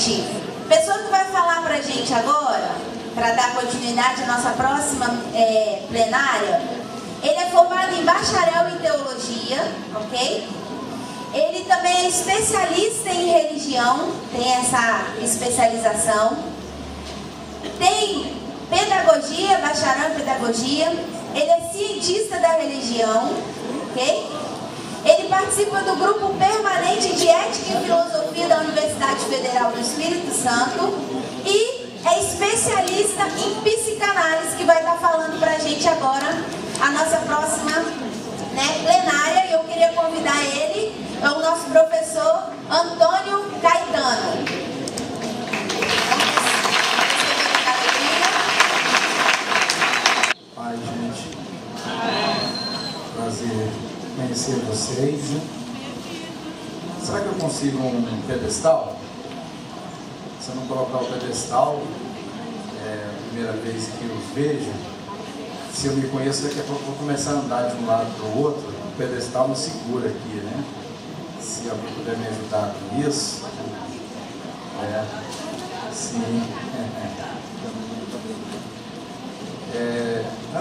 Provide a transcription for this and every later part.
Gente, a pessoa que vai falar pra gente agora, para dar continuidade à nossa próxima plenária, ele é formado em bacharel em teologia, ok? Ele também é especialista em religião, tem essa especialização. Tem pedagogia, bacharel em pedagogia. Ele é cientista da religião, ok? Ele participa do grupo permanente de ética e filosofia da Universidade Federal do Espírito Santo e é especialista em psicanálise, que vai estar falando para a gente agora a nossa próxima plenária. E eu queria convidar ele, é o nosso professor Antônio Caetano. Pai, gente, prazer conhecer vocês. Será que eu consigo um pedestal? Se eu não colocar o pedestal, é a primeira vez que eu os vejo. Se eu me conheço, daqui a pouco eu vou começar a andar de um lado para o outro. O pedestal me segura aqui, né? Se alguém puder me ajudar com isso. Sim.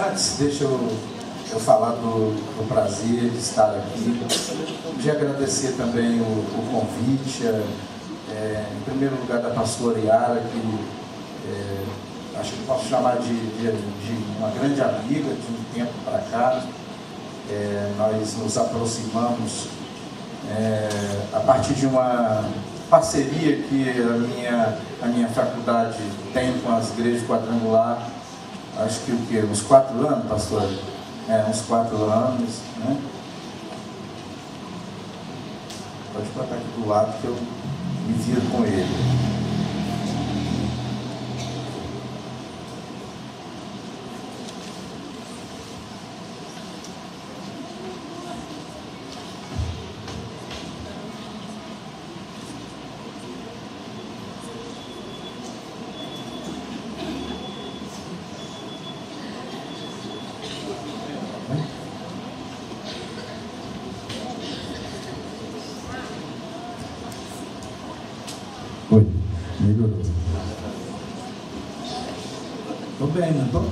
Antes, deixa eu falar do prazer de estar aqui, de agradecer também o convite, em primeiro lugar da pastora Yara, que acho que posso chamar de uma grande amiga de um tempo para cá. Nós nos aproximamos a partir de uma parceria que a minha faculdade tem com as igrejas quadrangular. Acho que uns 4 anos, pastor? Uns 4 anos, né? Pode botar aqui do lado que eu me viro com ele. Oi, melhorou. Tô bem, não tô?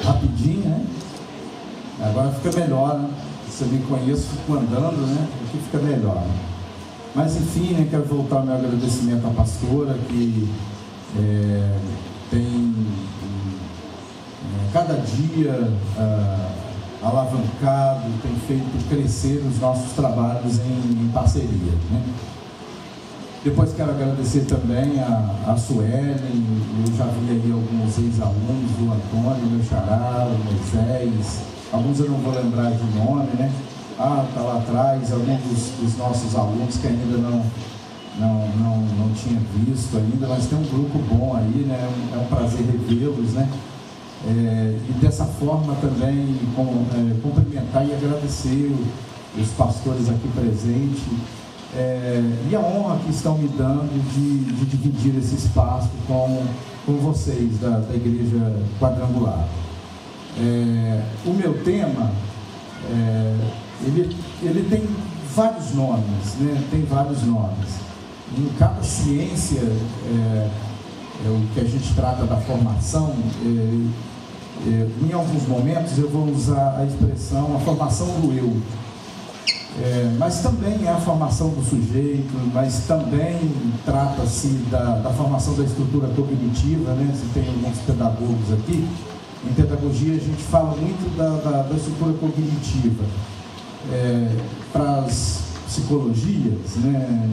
Rapidinho, né? Agora fica melhor, né? Se eu me conheço, fico andando, né? Aqui fica melhor. Mas enfim, né? Quero voltar meu agradecimento à pastora, que tem cada dia alavancado, tem feito crescer os nossos trabalhos em parceria, né? Depois quero agradecer também a Suelen. Eu já vi aí alguns ex-alunos, o Antônio, meu xará, o Moisés, alguns eu não vou lembrar de nome, né? Tá lá atrás, alguns dos nossos alunos que ainda não tinha visto ainda, mas tem um grupo bom aí, né? É um prazer revê-los, né? E dessa forma também cumprimentar e agradecer os pastores aqui presentes, e a honra que estão me dando de dividir esse espaço com vocês da Igreja Quadrangular. O meu tema, ele tem vários nomes, né? Tem vários nomes. Em cada ciência, o que a gente trata da formação, em alguns momentos eu vou usar a expressão a formação do eu. Mas também é a formação do sujeito, mas também trata-se da formação da estrutura cognitiva, né? Você tem alguns pedagogos aqui. Em pedagogia a gente fala muito da estrutura cognitiva. Para as psicologias, né?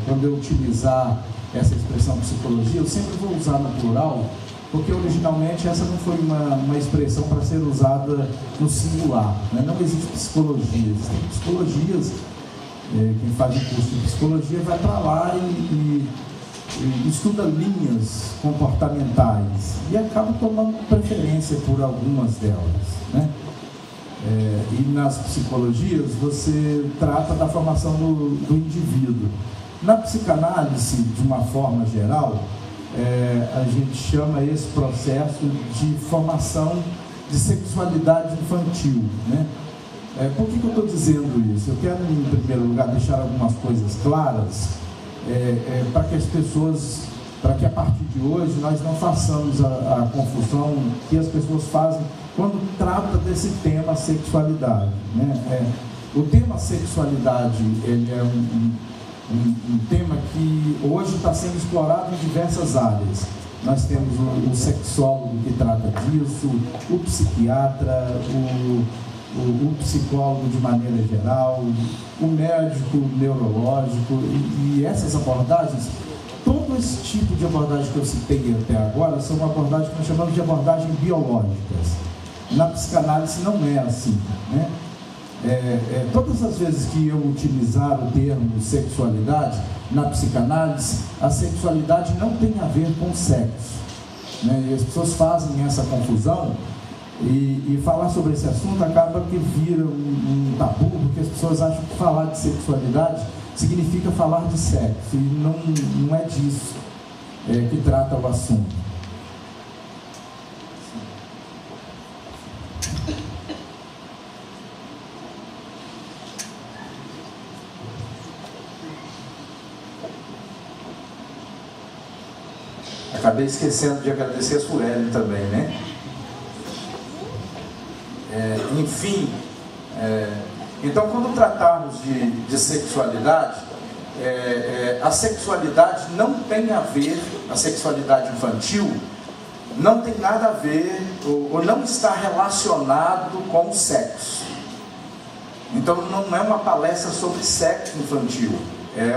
Quando eu utilizar essa expressão psicologia, eu sempre vou usar no plural, porque originalmente essa não foi uma expressão para ser usada no singular, né? Não existe psicologia, existem psicologias. Quem faz o curso de psicologia vai para lá e estuda linhas comportamentais e acaba tomando preferência por algumas delas, né? E nas psicologias você trata da formação do indivíduo. Na psicanálise, de uma forma geral, a gente chama esse processo de formação de sexualidade infantil, né? Por que eu estou dizendo isso? Eu quero, em primeiro lugar, deixar algumas coisas claras. para que as pessoas, para que a partir de hoje nós não façamos a confusão que as pessoas fazem quando trata desse tema sexualidade, né? O tema sexualidade, ele é um tema que hoje está sendo explorado em diversas áreas. Nós temos o sexólogo que trata disso, o psiquiatra, o psicólogo de maneira geral, o médico neurológico, e essas abordagens, todo esse tipo de abordagem que eu citei até agora, são abordagens que nós chamamos de abordagens biológicas. Na psicanálise não é assim, né? Todas as vezes que eu utilizar o termo sexualidade, na psicanálise, a sexualidade não tem a ver com sexo, né? E as pessoas fazem essa confusão e falar sobre esse assunto acaba que vira um tabu, porque as pessoas acham que falar de sexualidade significa falar de sexo, e não é disso que trata o assunto. Acabei esquecendo de agradecer a Sueli também, né? Enfim, então quando tratarmos de sexualidade, a sexualidade não tem a ver, a sexualidade infantil não tem nada a ver, ou não está relacionado com o sexo. Então não é uma palestra sobre sexo infantil, é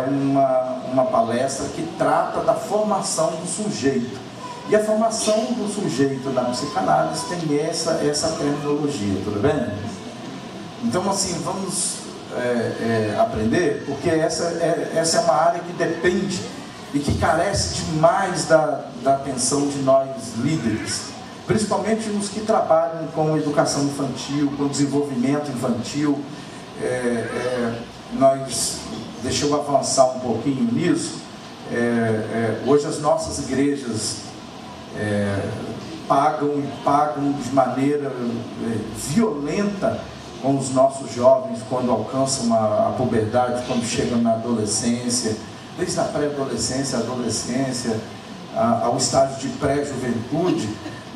uma palestra que trata da formação do sujeito. E a formação do sujeito na psicanálise tem essa terminologia, tudo bem? Então, assim, vamos aprender, porque essa é uma área que depende e que carece demais da atenção de nós líderes, principalmente os que trabalham com educação infantil, com desenvolvimento infantil. Deixa eu avançar um pouquinho nisso. Hoje as nossas igrejas pagam de maneira violenta com os nossos jovens quando alcançam a puberdade, quando chegam na adolescência, desde a pré-adolescência, adolescência, ao estágio de pré-juventude.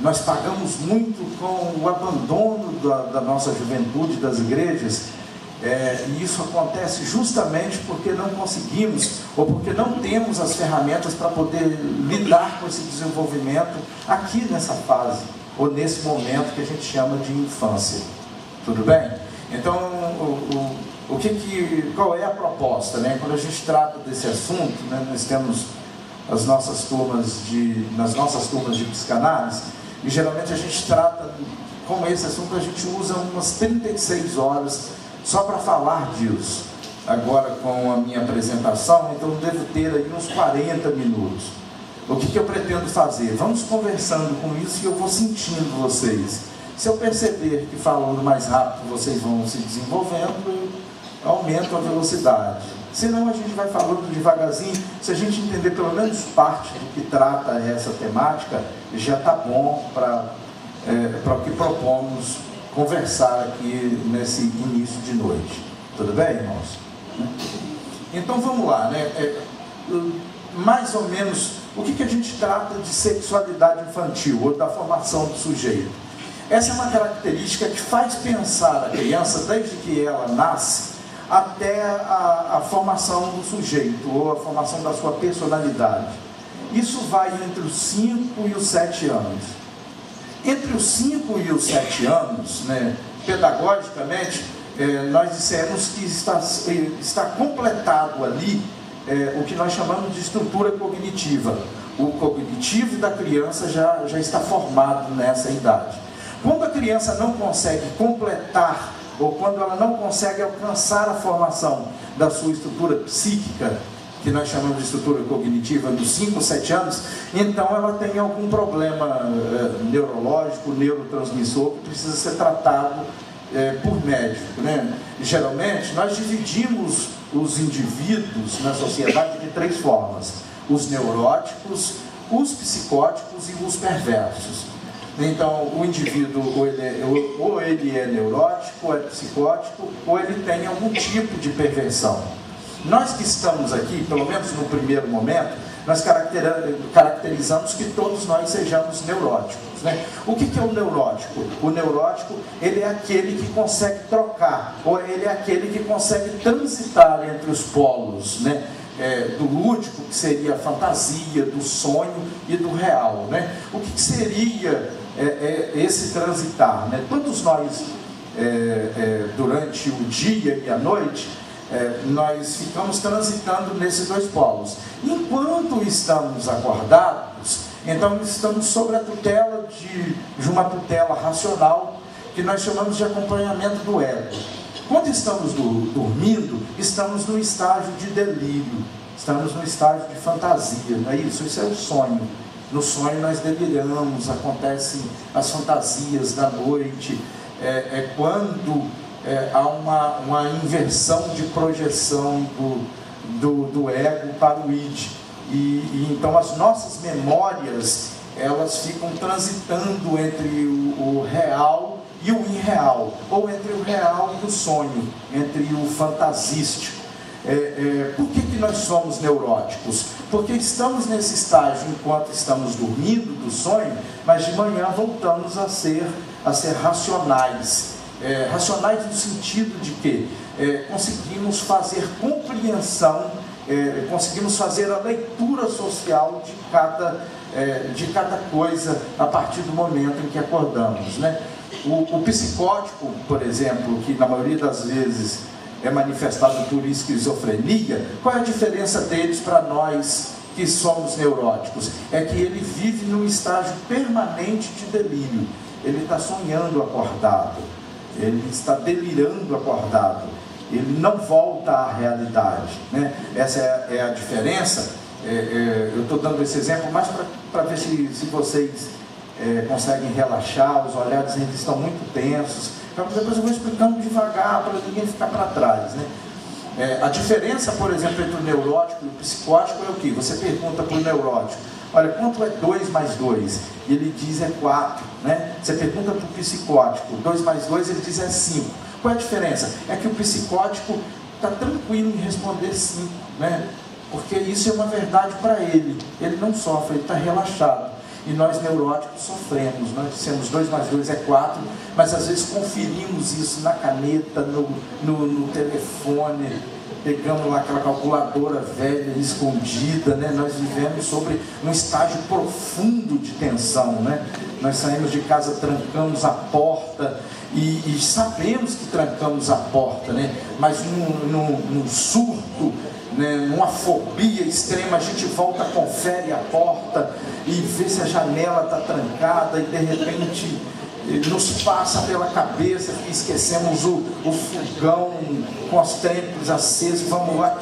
Nós pagamos muito com o abandono da nossa juventude, das igrejas. E isso acontece justamente porque não conseguimos, ou porque não temos as ferramentas para poder lidar com esse desenvolvimento aqui nessa fase, ou nesse momento que a gente chama de infância. Tudo bem? Então, qual é a proposta, né? Quando a gente trata desse assunto, né, nós temos nas nossas turmas de psicanálise, e geralmente a gente trata com esse assunto, a gente usa umas 36 horas só para falar disso. Agora, com a minha apresentação, então eu devo ter aí uns 40 minutos. O que eu pretendo fazer? Vamos conversando com isso e eu vou sentindo vocês. Se eu perceber que falando mais rápido vocês vão se desenvolvendo, eu aumento a velocidade. Senão a gente vai falando devagarzinho. Se a gente entender pelo menos parte do que trata essa temática, já está bom para o que propomos conversar aqui nesse início de noite. Tudo bem, irmãos? Então vamos lá, né? Mais ou menos, o que a gente trata de sexualidade infantil, ou da formação do sujeito? Essa é uma característica que faz pensar a criança, desde que ela nasce, até a formação do sujeito, ou a formação da sua personalidade. Isso vai entre os 5 e os 7 anos. Entre os 5 e os 7 anos, né, pedagogicamente, nós dissemos que está completado ali o que nós chamamos de estrutura cognitiva. O cognitivo da criança já está formado nessa idade. Quando a criança não consegue completar, ou quando ela não consegue alcançar a formação da sua estrutura psíquica, que nós chamamos de estrutura cognitiva dos 5 ou 7 anos, então ela tem algum problema neurológico, neurotransmissor, que precisa ser tratado por médico, né? Geralmente, nós dividimos os indivíduos na sociedade de 3 formas: os neuróticos, os psicóticos e os perversos. Então, o indivíduo, ou ele é neurótico, ou é psicótico, ou ele tem algum tipo de perversão. Nós que estamos aqui, pelo menos no primeiro momento, nós caracterizamos que todos nós sejamos neuróticos, né? O que é o neurótico? O neurótico, ele é aquele que consegue trocar, ou ele é aquele que consegue transitar entre os polos, né? Do lúdico, que seria a fantasia, do sonho e do real, né? O que seria esse transitar, né? Todos nós, durante o dia e a noite, nós ficamos transitando nesses dois polos. Enquanto estamos acordados, então estamos sob a tutela de uma tutela racional, que nós chamamos de acompanhamento do ego. Quando estamos dormindo, estamos no estágio de delírio, estamos no estágio de fantasia, não é isso? Isso é o sonho. No sonho nós deliramos, acontecem as fantasias da noite, quando há uma inversão de projeção do ego para o id. E então as nossas memórias, elas ficam transitando entre o real e o irreal, ou entre o real e o sonho, entre o fantasístico. Por que nós somos neuróticos? Porque estamos nesse estágio enquanto estamos dormindo do sonho, mas de manhã voltamos a ser racionais. Racionais no sentido de que conseguimos fazer compreensão, conseguimos fazer a leitura social de cada coisa a partir do momento em que acordamos, né? O psicótico, por exemplo, que na maioria das vezes é manifestado por esquizofrenia, qual é a diferença deles para nós que somos neuróticos? É que ele vive num estágio permanente de delírio. Ele está sonhando acordado, ele está delirando acordado, ele não volta à realidade, né? Essa é a diferença. Eu estou dando esse exemplo mais para ver se vocês conseguem relaxar. Os olhares ainda estão muito tensos. Depois eu vou explicando devagar para ninguém ficar para trás, né? A diferença, por exemplo, entre o neurótico e o psicótico é o que? Você pergunta para o neurótico: olha, quanto é 2 mais 2? E ele diz 4, né? Você pergunta para o psicótico: 2 mais 2, ele diz 5. Qual é a diferença? É que o psicótico está tranquilo em responder 5, né? Porque isso é uma verdade para ele. Ele não sofre, ele está relaxado. E nós neuróticos sofremos. Nós dissemos 2 mais 2 é 4, mas às vezes conferimos isso na caneta, no telefone, pegamos lá aquela calculadora velha, escondida, né? Nós vivemos sobre um estágio profundo de tensão, né? Nós saímos de casa, trancamos a porta e sabemos que trancamos a porta, né? Mas num surto, né, numa fobia extrema, a gente volta, confere a porta e vê se a janela está trancada, e de repente nos passa pela cabeça que esquecemos o fogão com os trempos acesos, vamos lá,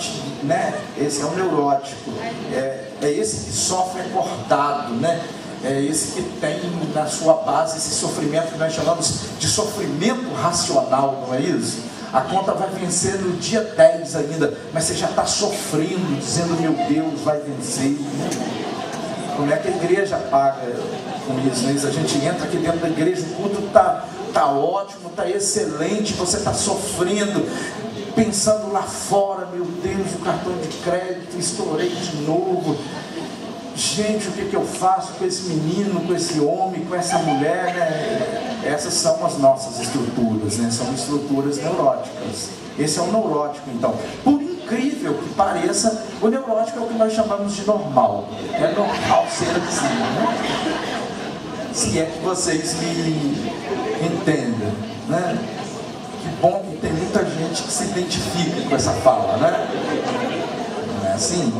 né? Esse é o neurótico, é esse que sofre acordado, né? É esse que tem na sua base esse sofrimento que nós chamamos de sofrimento racional, não é isso? A conta vai vencer no dia 10 ainda, mas você já está sofrendo, dizendo: meu Deus, vai vencer. Como é que a igreja paga com isso, né? A gente entra aqui dentro da igreja, o culto está ótimo, está excelente, você está sofrendo, pensando lá fora: meu Deus, o cartão de crédito, estourei de novo. Gente, o que eu faço com esse menino, com esse homem, com essa mulher, né? Essas são as nossas estruturas, né? São estruturas neuróticas. Esse é o neurótico, então. Por incrível que pareça, o neurótico é o que nós chamamos de normal. É normal ser assim, né? Se é que vocês me entendem, né? Que bom que tem muita gente que se identifica com essa fala, né? Não é assim?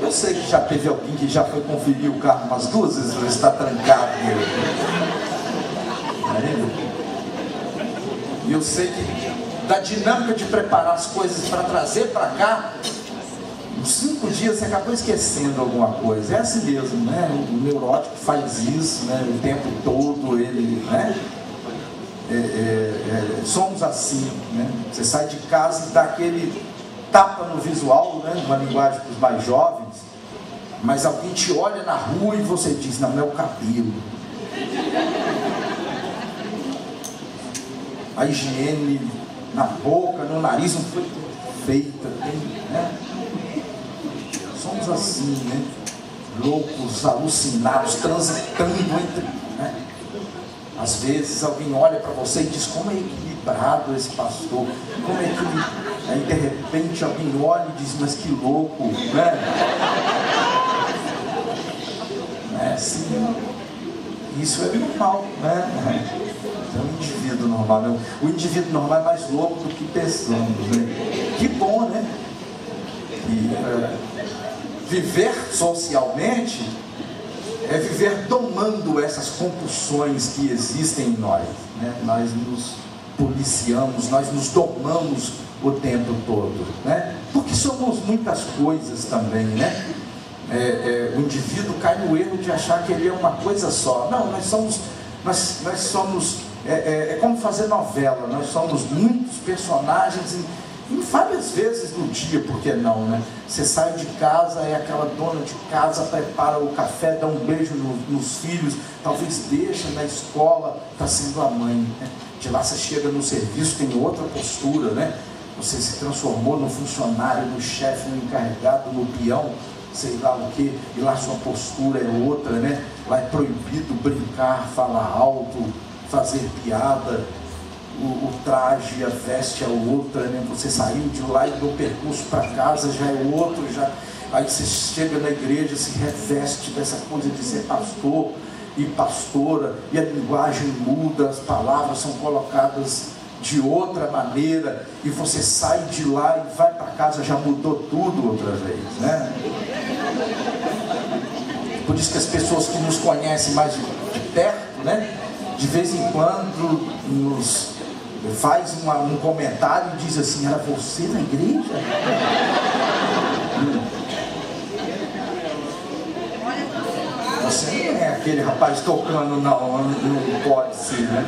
Eu sei que já teve alguém que já foi conferir o carro umas 2 vezes, ele está trancado nele. E eu sei que da dinâmica de preparar as coisas para trazer para cá, uns 5 dias você acabou esquecendo alguma coisa. É assim mesmo, né? O neurótico faz isso, né? O tempo todo ele, né? Somos assim, né? Você sai de casa e dá aquele tapa no visual, né? Uma linguagem para os mais jovens, mas alguém te olha na rua e você diz: não é o cabelo. A higiene na boca, no nariz, não foi feita, né? Somos assim, né? Loucos, alucinados, transitando entre, né? Às vezes alguém olha para você e diz: como é equilibrado esse pastor, como é que ele... Aí de repente alguém olha e diz: mas que louco, né? Sim, isso é normal, né? É um indivíduo normal, né? O indivíduo normal é mais louco do que pensamos, né? Que bom, né? E viver socialmente é viver domando essas compulsões que existem em nós, né? Nós nos policiamos, nós nos domamos o tempo todo, né? Porque somos muitas coisas também, né? O indivíduo cai no erro de achar que ele é uma coisa só. Não, nós somos é como fazer novela, nós somos muitos personagens em várias vezes no dia, por que não, né? Você sai de casa, aquela dona de casa prepara o café, dá um beijo nos filhos, talvez deixa na escola, está sendo a mãe, né? De lá você chega no serviço, tem outra postura, né? Você se transformou no funcionário, no chefe, no encarregado, no peão, sei lá o que, e lá sua postura é outra, né? Lá é proibido brincar, falar alto, fazer piada, o traje, a veste é outra, né? Você saiu de lá e do percurso para casa já é outro, aí você chega na igreja, se reveste dessa coisa de ser pastor e pastora, e a linguagem muda, as palavras são colocadas de outra maneira, e você sai de lá e vai para casa, já mudou tudo outra vez, né? Por isso que as pessoas que nos conhecem mais de perto, né, de vez em quando nos faz um comentário e diz assim: era você na igreja? Você não é aquele rapaz tocando, não pode ser, né?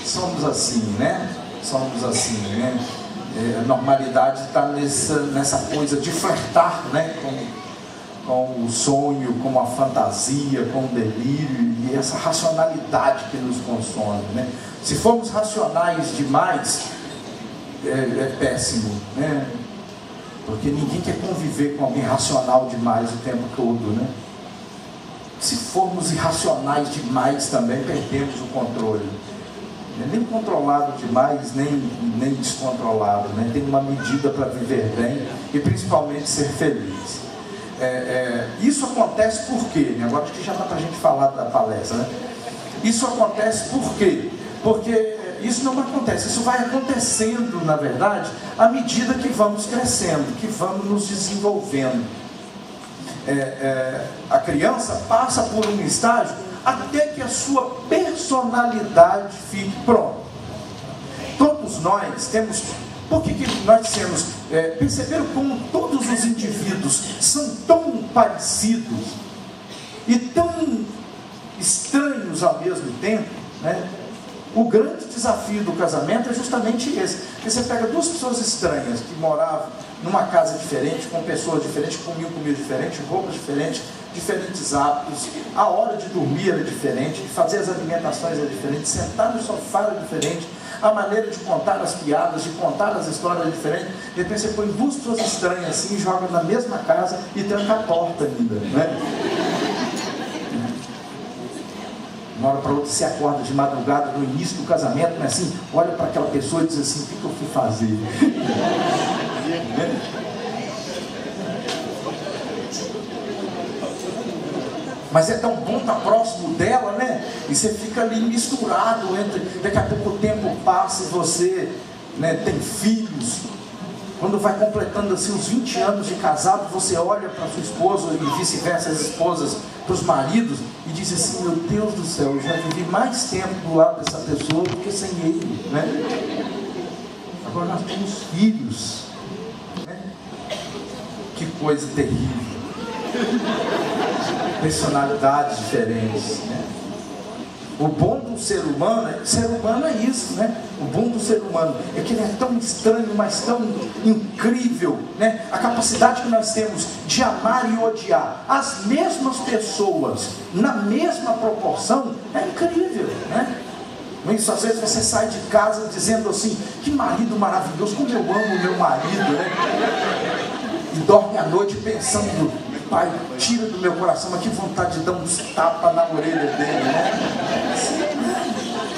Somos assim, né? Somos assim, né? A normalidade está nessa coisa de flertar, né? Com o sonho, com a fantasia, com o delírio e essa racionalidade que nos consome, né? Se formos racionais demais, é péssimo, né? Porque ninguém quer conviver com alguém racional demais o tempo todo, né? Se formos irracionais demais também, perdemos o controle. Nem controlado demais, nem descontrolado, né? Tem uma medida para viver bem e principalmente ser feliz. Isso acontece por quê? Agora acho que já dá para a gente falar da palestra, né? Isso acontece por quê? Porque isso não acontece, isso vai acontecendo, na verdade, à medida que vamos crescendo, que vamos nos desenvolvendo. A criança passa por um estágio até que a sua personalidade fique pronta. Todos nós temos... Por que nós dissemos... perceberam como todos os indivíduos são tão parecidos e tão estranhos ao mesmo tempo, né? O grande desafio do casamento é justamente esse. Porque você pega duas pessoas estranhas que moravam numa casa diferente, com pessoas diferentes, comiam comida diferente, roupas diferentes, diferentes hábitos, a hora de dormir era diferente, de fazer as alimentações era diferente, sentar no sofá era diferente, a maneira de contar as piadas, de contar as histórias era diferente. De repente você põe duas pessoas estranhas assim e joga na mesma casa e tranca a porta ainda, né? Uma hora para outra você acorda de madrugada no início do casamento, mas assim, olha para aquela pessoa e diz assim: o que eu fui fazer? Mas é tão bom estar próximo dela, né? E você fica ali misturado entre... Daqui a pouco o tempo passa e você, né, tem filhos. Quando vai completando assim os 20 anos de casado, você olha para sua esposa e vice-versa, as esposas para os maridos, e diz assim: meu Deus do céu, eu já vivi mais tempo do lado dessa pessoa do que sem ele, né? Agora nós temos filhos, né? Que coisa terrível. Personalidades diferentes, né? O bom do ser humano é isso, né? O bom do ser humano é que ele é tão estranho, mas tão incrível, né? A capacidade que nós temos de amar e odiar as mesmas pessoas na mesma proporção é incrível, né? Muitas vezes você sai de casa dizendo assim, que marido maravilhoso, como eu amo o meu marido, né? E dorme à noite pensando, pai, tira do meu coração, mas que vontade de dar uns tapas na orelha dele, né?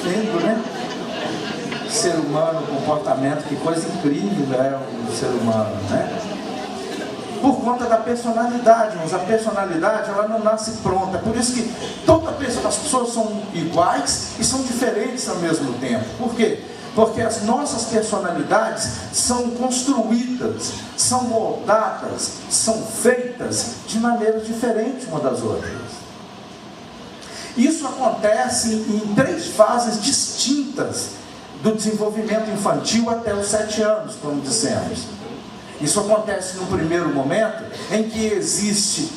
Vendo, né? Ser humano, comportamento, que coisa incrível é o ser humano, né? Por conta da personalidade, mas a personalidade ela não nasce pronta. Por isso que as pessoas são iguais e são diferentes ao mesmo tempo. Por quê? Porque as nossas personalidades são construídas, são moldadas, são feitas de maneiras diferentes uma das outras. Isso acontece em 3 fases distintas do desenvolvimento infantil até os 7 anos, como dissemos. Isso acontece no primeiro momento, em que existe,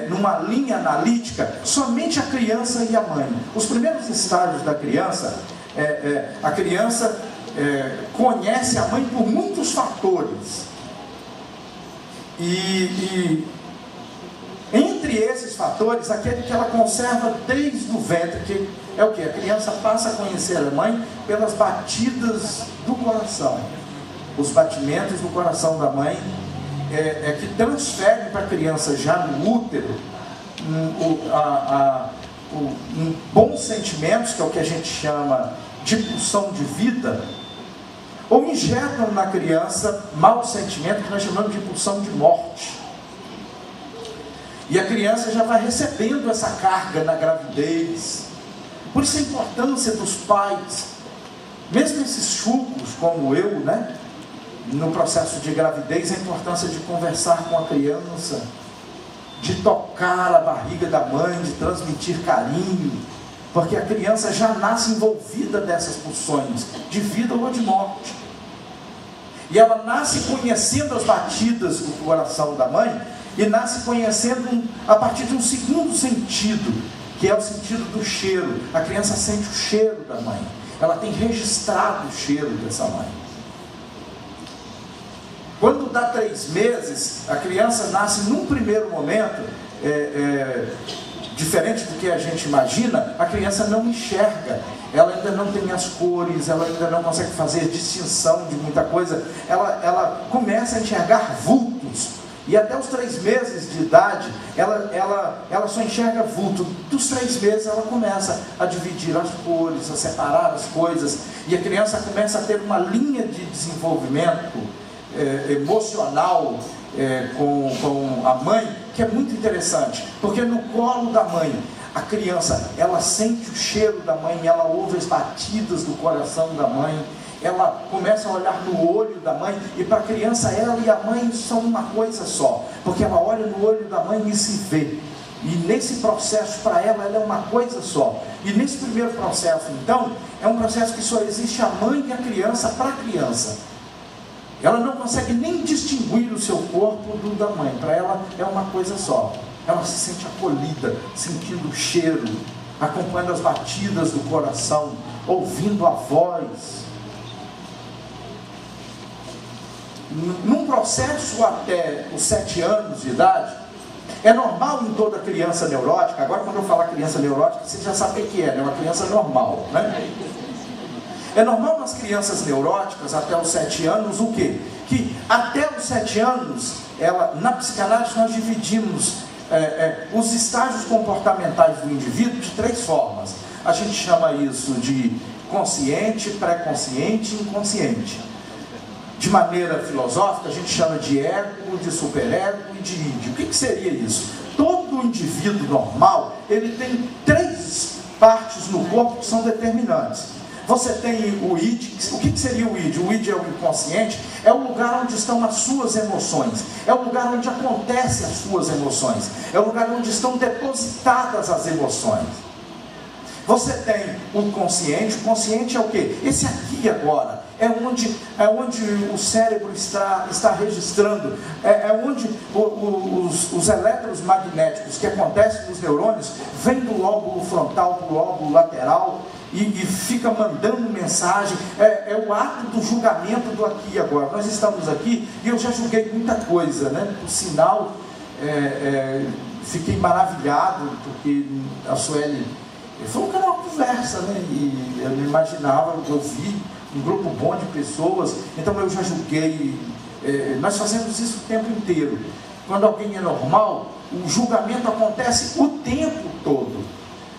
numa linha analítica, somente a criança e a mãe. Os primeiros estágios da criança, a criança conhece a mãe por muitos fatores. E entre esses fatores, aquele que ela conserva desde o ventre, que é o que? A criança passa a conhecer a mãe pelas batidas do coração. Os batimentos do coração da mãe que transferem para a criança já no útero bons sentimentos, que é o que a gente chama de pulsão de vida, ou injetam na criança maus sentimentos, que nós chamamos de pulsão de morte. E a criança já vai recebendo essa carga na gravidez. Por isso a importância dos pais, mesmo esses chucros como eu, né? No processo de gravidez, a importância de conversar com a criança, de tocar a barriga da mãe, de transmitir carinho, porque a criança já nasce envolvida dessas pulsões, de vida ou de morte. E ela nasce conhecendo as batidas do coração da mãe, e nasce conhecendo a partir de um segundo sentido, que é o sentido do cheiro. A criança sente o cheiro da mãe, ela tem registrado o cheiro dessa mãe. Quando dá 3 meses, a criança nasce num primeiro momento, diferente do que a gente imagina, a criança não enxerga, ela ainda não tem as cores, ela ainda não consegue fazer distinção de muita coisa, ela começa a enxergar vultos, e até os 3 meses de idade, ela só enxerga vulto. Dos 3 meses ela começa a dividir as cores, a separar as coisas, e a criança começa a ter uma linha de desenvolvimento emocional com a mãe, que é muito interessante, porque no colo da mãe, a criança, ela sente o cheiro da mãe, ela ouve as batidas do coração da mãe, ela começa a olhar no olho da mãe, e para a criança, ela e a mãe são uma coisa só, porque ela olha no olho da mãe e se vê, e nesse processo, para ela é uma coisa só. E nesse primeiro processo, então, é um processo que só existe a mãe e a criança para a criança. Ela não consegue nem distinguir o seu corpo do da mãe. Para ela é uma coisa só. Ela se sente acolhida, sentindo o cheiro, acompanhando as batidas do coração, ouvindo a voz. Num processo até os 7 anos de idade, é normal em toda criança neurótica. Agora, quando eu falar criança neurótica, você já sabe o que é, né? Uma criança normal, né? É normal nas crianças neuróticas, até os 7 anos, o quê? Que até os 7 anos, na psicanálise nós dividimos os estágios comportamentais do indivíduo de 3 formas. A gente chama isso de consciente, pré-consciente e inconsciente. De maneira filosófica, a gente chama de ego, de superego e de id. O que seria isso? Todo indivíduo normal, ele tem 3 partes no corpo que são determinantes. Você tem o id. O que seria o id? O id é o inconsciente, é o lugar onde estão as suas emoções, é o lugar onde acontecem as suas emoções, é o lugar onde estão depositadas as emoções. Você tem o consciente é o quê? Esse aqui agora, é onde o cérebro está registrando, é onde os elétrons magnéticos que acontecem nos neurônios vêm do lóbulo frontal para o lóbulo lateral, e fica mandando mensagem, é o ato do julgamento do aqui e agora. Nós estamos aqui e eu já julguei muita coisa, né? Por sinal, fiquei maravilhado, porque a Sueli Foi um canal de conversa, né? E eu não imaginava, eu vi um grupo bom de pessoas, então eu já julguei. Nós fazemos isso o tempo inteiro. Quando alguém é normal, o julgamento acontece o tempo todo.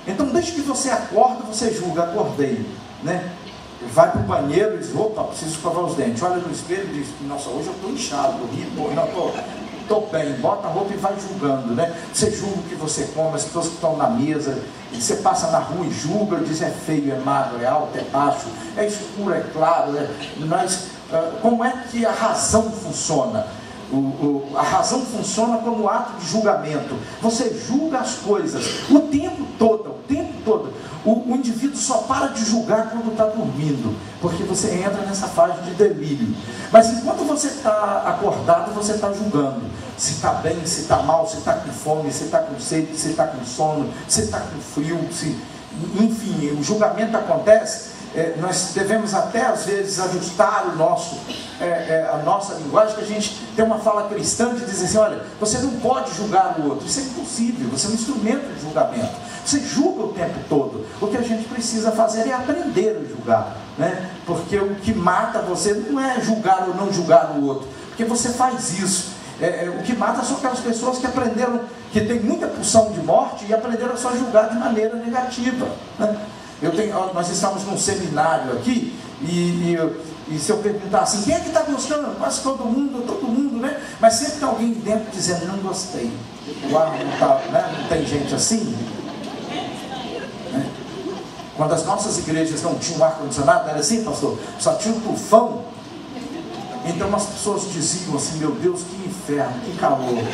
Então, desde que você acorda, você julga, acordei, né? Vai para o banheiro e diz, opa, preciso escovar os dentes. Olha no espelho e diz, nossa, hoje eu estou inchado, estou bem. Bota a roupa e vai julgando, né? Você julga o que você come, as pessoas que estão na mesa. Você passa na rua e julga, diz, é feio, é magro, é alto, é baixo, é escuro, é claro. Como é que a razão funciona? A razão funciona como ato de julgamento. Você julga as coisas o tempo todo. O indivíduo só para de julgar quando está dormindo, porque você entra nessa fase de delírio. Mas enquanto você está acordado, você está julgando. Se está bem, se está mal, se está com fome, se está com sede, se está com sono, se está com frio, enfim, o julgamento acontece. Nós devemos até às vezes ajustar a nossa linguagem, que a gente tem uma fala cristã de dizer assim, olha, você não pode julgar o outro, isso é impossível, você é um instrumento de julgamento, você julga o tempo todo. O que a gente precisa fazer é aprender a julgar, né? Porque o que mata você não é julgar ou não julgar o outro, porque você faz isso. O que mata são aquelas pessoas que aprenderam, que tem muita pulsão de morte e aprenderam só a julgar de maneira negativa, né? Nós estamos num seminário aqui e se eu perguntar assim, quem é que está gostando? Quase todo mundo, né? Mas sempre tem alguém dentro dizendo, não gostei. Não tem gente assim? Né? Quando as nossas igrejas não tinham ar-condicionado, era assim, pastor? Só tinha um tufão. Então as pessoas diziam assim, meu Deus, que inferno, que calor.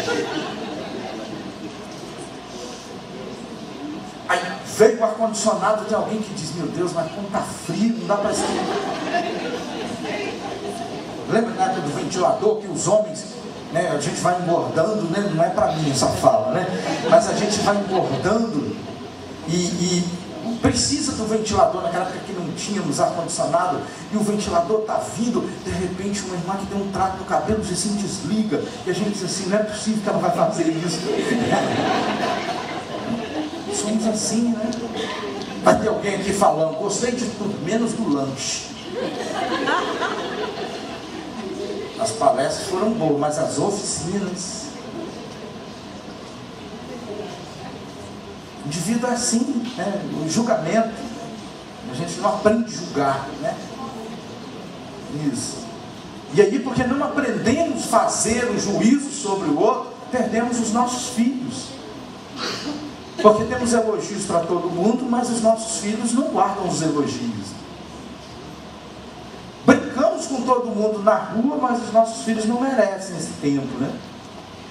Aí veio o ar-condicionado, tem alguém que diz, meu Deus, mas como está frio, não dá para esquentar. Lembra na época do ventilador, que os homens, né, a gente vai engordando, né, não é para mim essa fala, né, mas a gente vai engordando e precisa do ventilador. Naquela época que não tínhamos ar-condicionado, e o ventilador está vindo, de repente uma irmã que deu um trato no cabelo, diz assim, desliga, e a gente diz assim, não é possível que ela vai fazer isso. Somos assim, né? Vai ter alguém aqui falando, gostei de tudo, menos do lanche. As palestras foram boas, mas as oficinas, o indivíduo é assim, né? O julgamento, a gente não aprende a julgar, né? Isso. E aí, porque não aprendemos a fazer o juízo sobre o outro, perdemos os nossos filhos. Porque temos elogios para todo mundo, mas os nossos filhos não guardam os elogios. Brincamos com todo mundo na rua, mas os nossos filhos não merecem esse tempo, né?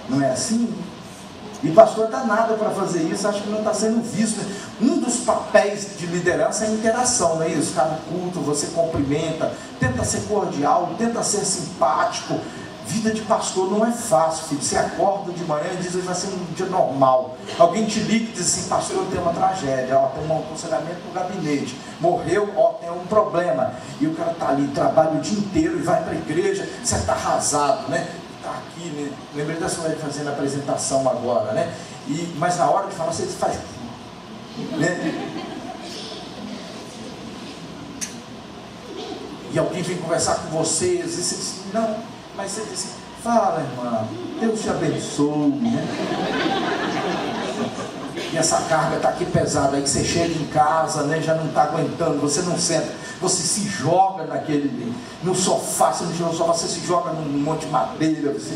Não é assim? E pastor dá nada para fazer isso, acho que não está sendo visto. Um dos papéis de liderança é a interação, não é isso? Está no culto, você cumprimenta, tenta ser cordial, tenta ser simpático. Vida de pastor não é fácil, filho. Você acorda de manhã e diz que vai ser um dia normal. Alguém te liga e diz assim, pastor, tem uma tragédia, tem um aconselhamento no gabinete, morreu, tem um problema. E o cara está ali, trabalha o dia inteiro e vai para a igreja, você está arrasado, né? Está aqui, né? Lembrei da senhora fazendo a apresentação agora, né? Mas na hora de falar, você faz, né? E alguém vem conversar com você, às vezes você diz, não. Mas você diz, fala, irmã, Deus te abençoe, né? E essa carga está aqui pesada, aí que você chega em casa, né, já não está aguentando, você não senta, você se joga no sofá, você não joga no sofá, você se joga num monte de madeira, você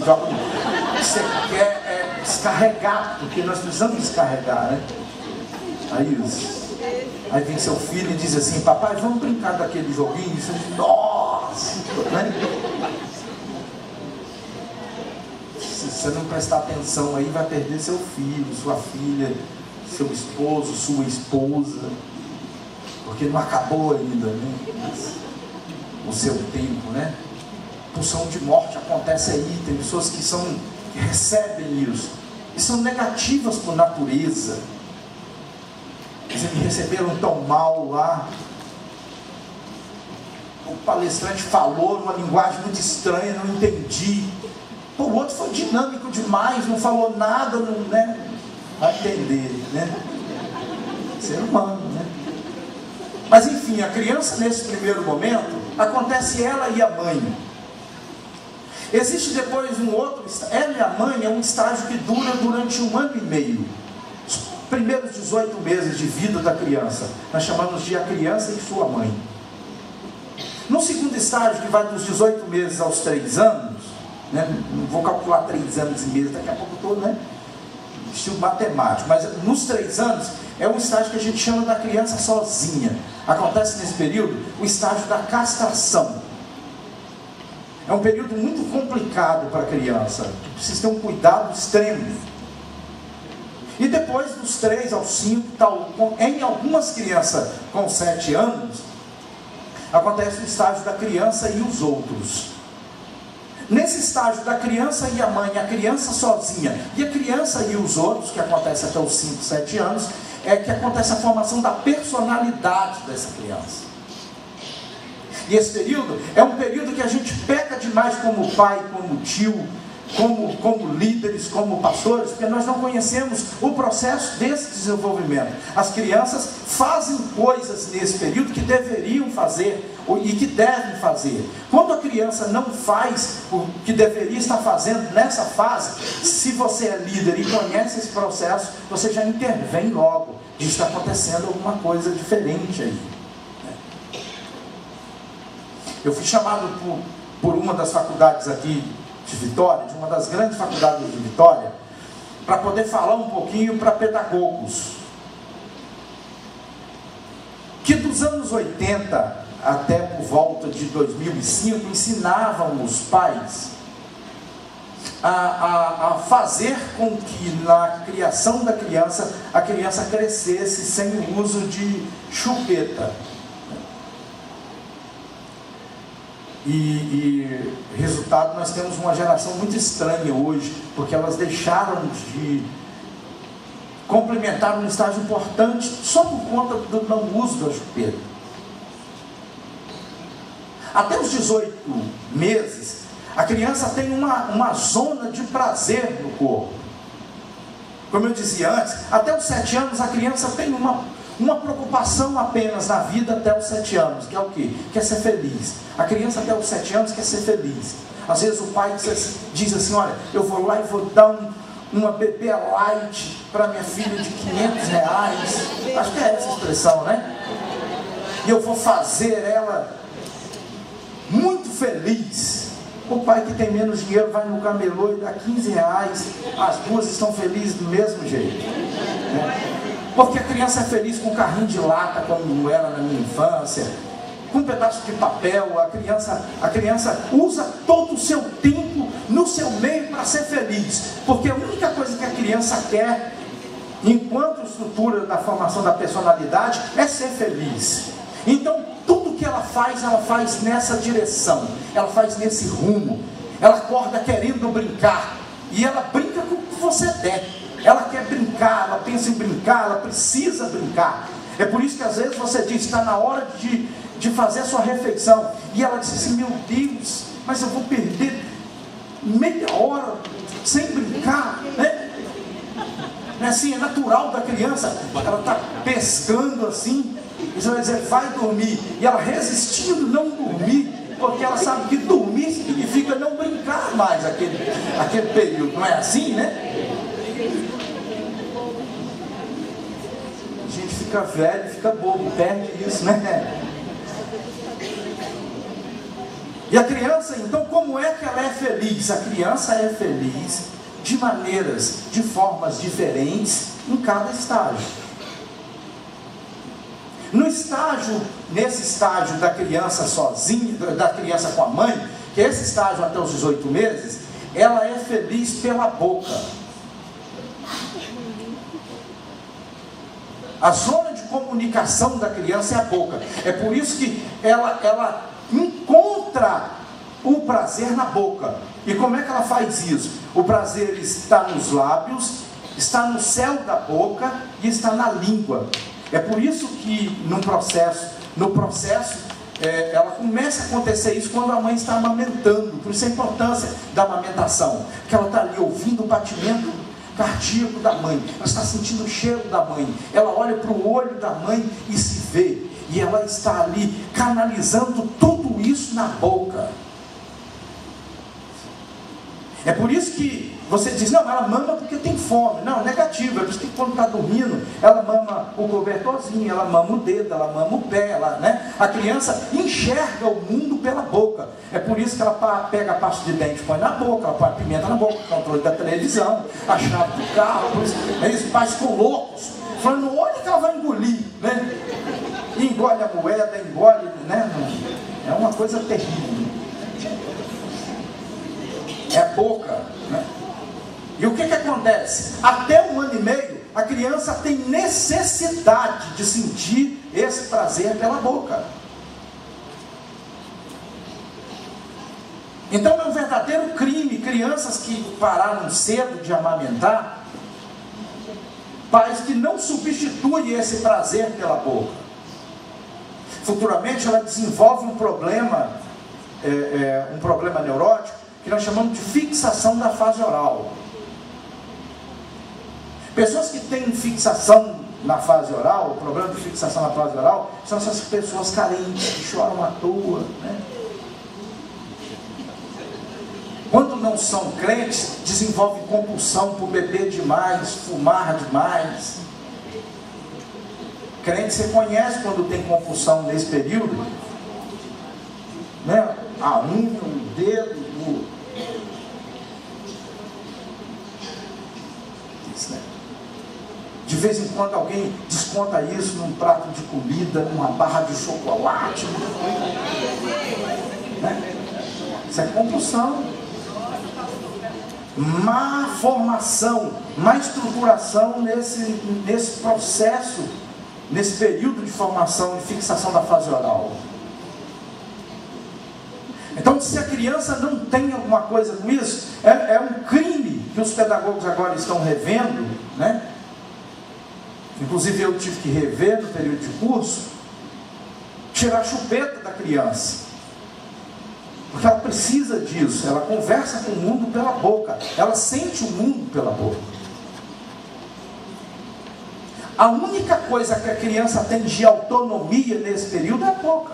quer descarregar, porque nós precisamos descarregar, né? Aí vem seu filho e diz assim, papai, vamos brincar daquele joguinho, e você diz, nossa, né? Se você não prestar atenção aí, vai perder seu filho, sua filha, seu esposo, sua esposa, porque não acabou ainda, né? O seu tempo, né? Pulsão de morte acontece aí, tem pessoas que recebem isso, e são negativas por natureza. Eles me receberam tão mal lá, o palestrante falou numa linguagem muito estranha, não entendi. Pô, o outro foi dinâmico demais, não falou nada, né? Vai entender, né? ser humano, né? Mas enfim, a criança nesse primeiro momento, acontece ela e a mãe. Existe depois um outro, ela e a mãe é um estágio que dura durante 1 ano e meio. Os primeiros 18 meses de vida da criança, nós chamamos de a criança e sua mãe. No segundo estágio, que vai dos 18 meses aos 3 anos, né? Não vou calcular 3 anos e meio, daqui a pouco todo, né? Estilo matemático, mas nos 3 anos é um estágio que a gente chama da criança sozinha. Acontece nesse período o estágio da castração. É um período muito complicado para a criança, que precisa ter um cuidado extremo. E depois dos 3 aos 5, em algumas crianças com 7 anos, acontece o estágio da criança e os outros. Nesse estágio da criança e a mãe, a criança sozinha e a criança e os outros, que acontece até os 5, 7 anos, é que acontece a formação da personalidade dessa criança. E esse período é um período que a gente peca demais como pai, como tio, como líderes, como pastores, porque nós não conhecemos o processo desse desenvolvimento. As crianças fazem coisas nesse período que deveriam fazer e que devem fazer. Quando a criança não faz o que deveria estar fazendo nessa fase, se você é líder e conhece esse processo, você já intervém logo, de estar acontecendo alguma coisa diferente aí. Eu fui chamado por uma das faculdades aqui de Vitória, de uma das grandes faculdades de Vitória, para poder falar um pouquinho para pedagogos, que dos anos 80 até por volta de 2005, ensinavam os pais a fazer com que na criação da criança, a criança crescesse sem o uso de chupeta. E resultado, nós temos uma geração muito estranha hoje, porque elas deixaram de complementar um estágio importante só por conta do não uso da chupeta. Até os 18 meses, a criança tem uma zona de prazer no corpo. Como eu dizia antes, até os 7 anos a criança tem uma preocupação apenas na vida até os 7 anos, que é o quê? Quer ser feliz. A criança até os 7 anos quer ser feliz. Às vezes o pai diz assim, olha, eu vou lá e vou dar uma bebê light para minha filha de R$500. Acho que é essa a expressão, né? E eu vou fazer ela muito feliz. O pai que tem menos dinheiro vai no camelô e dá R$15. As duas estão felizes do mesmo jeito, né? Porque a criança é feliz com um carrinho de lata, como era na minha infância, com um pedaço de papel. A criança usa todo o seu tempo no seu meio para ser feliz, porque a única coisa que a criança quer, enquanto estrutura da formação da personalidade, é ser feliz. Então tudo que ela faz nessa direção, ela faz nesse rumo. Ela acorda querendo brincar, e ela brinca com o que você der. Ela quer brincar, ela pensa em brincar, ela precisa brincar. É por isso que às vezes você diz, está na hora de fazer a sua refeição, e ela diz assim, meu Deus, mas eu vou perder meia hora sem brincar, né? Não é assim, é natural da criança. Ela está pescando assim, e você vai dizer, vai dormir, e ela resistindo não dormir, porque ela sabe que dormir significa não brincar mais aquele período. Não é assim, né? A gente fica velho, fica bobo, perde isso, né? E a criança, então, como é que ela é feliz? A criança é feliz de maneiras, de formas diferentes em cada estágio. Nesse estágio da criança sozinha, da criança com a mãe, que é esse estágio até os 18 meses, ela é feliz pela boca. A zona de comunicação da criança é a boca. É por isso que ela encontra o prazer na boca. E como é que ela faz isso? O prazer está nos lábios, está no céu da boca e está na língua. É por isso que no processo ela começa a acontecer isso quando a mãe está amamentando. Por isso a importância da amamentação, que ela está ali ouvindo o batimento cardíaco da mãe, ela está sentindo o cheiro da mãe, ela olha para o olho da mãe e se vê, e ela está ali canalizando tudo isso na boca. É por isso que você diz, não, ela mama porque tem fome. Não, negativo, é por isso que quando está dormindo, ela mama o cobertorzinho, ela mama o dedo, ela mama o pé, ela, né? A criança enxerga o mundo pela boca. É por isso que ela pega a pasta de dente, põe na boca, ela põe a pimenta na boca, o controle da televisão, a chave do carro, por isso, eles pais ficam loucos, falando, olha que ela vai engolir, né? Engole a moeda, engole, né? É uma coisa terrível. É a boca, né? E o que acontece? Até 1 ano e meio, a criança tem necessidade de sentir esse prazer pela boca. Então é um verdadeiro crime, crianças que pararam cedo de amamentar, pais que não substituem esse prazer pela boca. Futuramente ela desenvolve um problema neurótico, que nós chamamos de fixação da fase oral. Pessoas que têm fixação na fase oral, o problema de fixação na fase oral, são essas pessoas carentes, que choram à toa, né? Quando não são crentes, desenvolvem compulsão por beber demais, fumar demais. Crente, você conhece quando tem compulsão nesse período? Né? A unha, o dedo, de vez em quando alguém desconta isso num prato de comida, numa barra de chocolate, né? Isso é compulsão. Má formação, má estruturação nesse processo, nesse período de formação, de fixação da fase oral. Então, se a criança não tem alguma coisa com isso, é um crime que os pedagogos agora estão revendo, né? Inclusive eu tive que rever no período de curso, tirar a chupeta da criança, porque ela precisa disso, ela conversa com o mundo pela boca, ela sente o mundo pela boca. A única coisa que a criança tem de autonomia nesse período é a boca.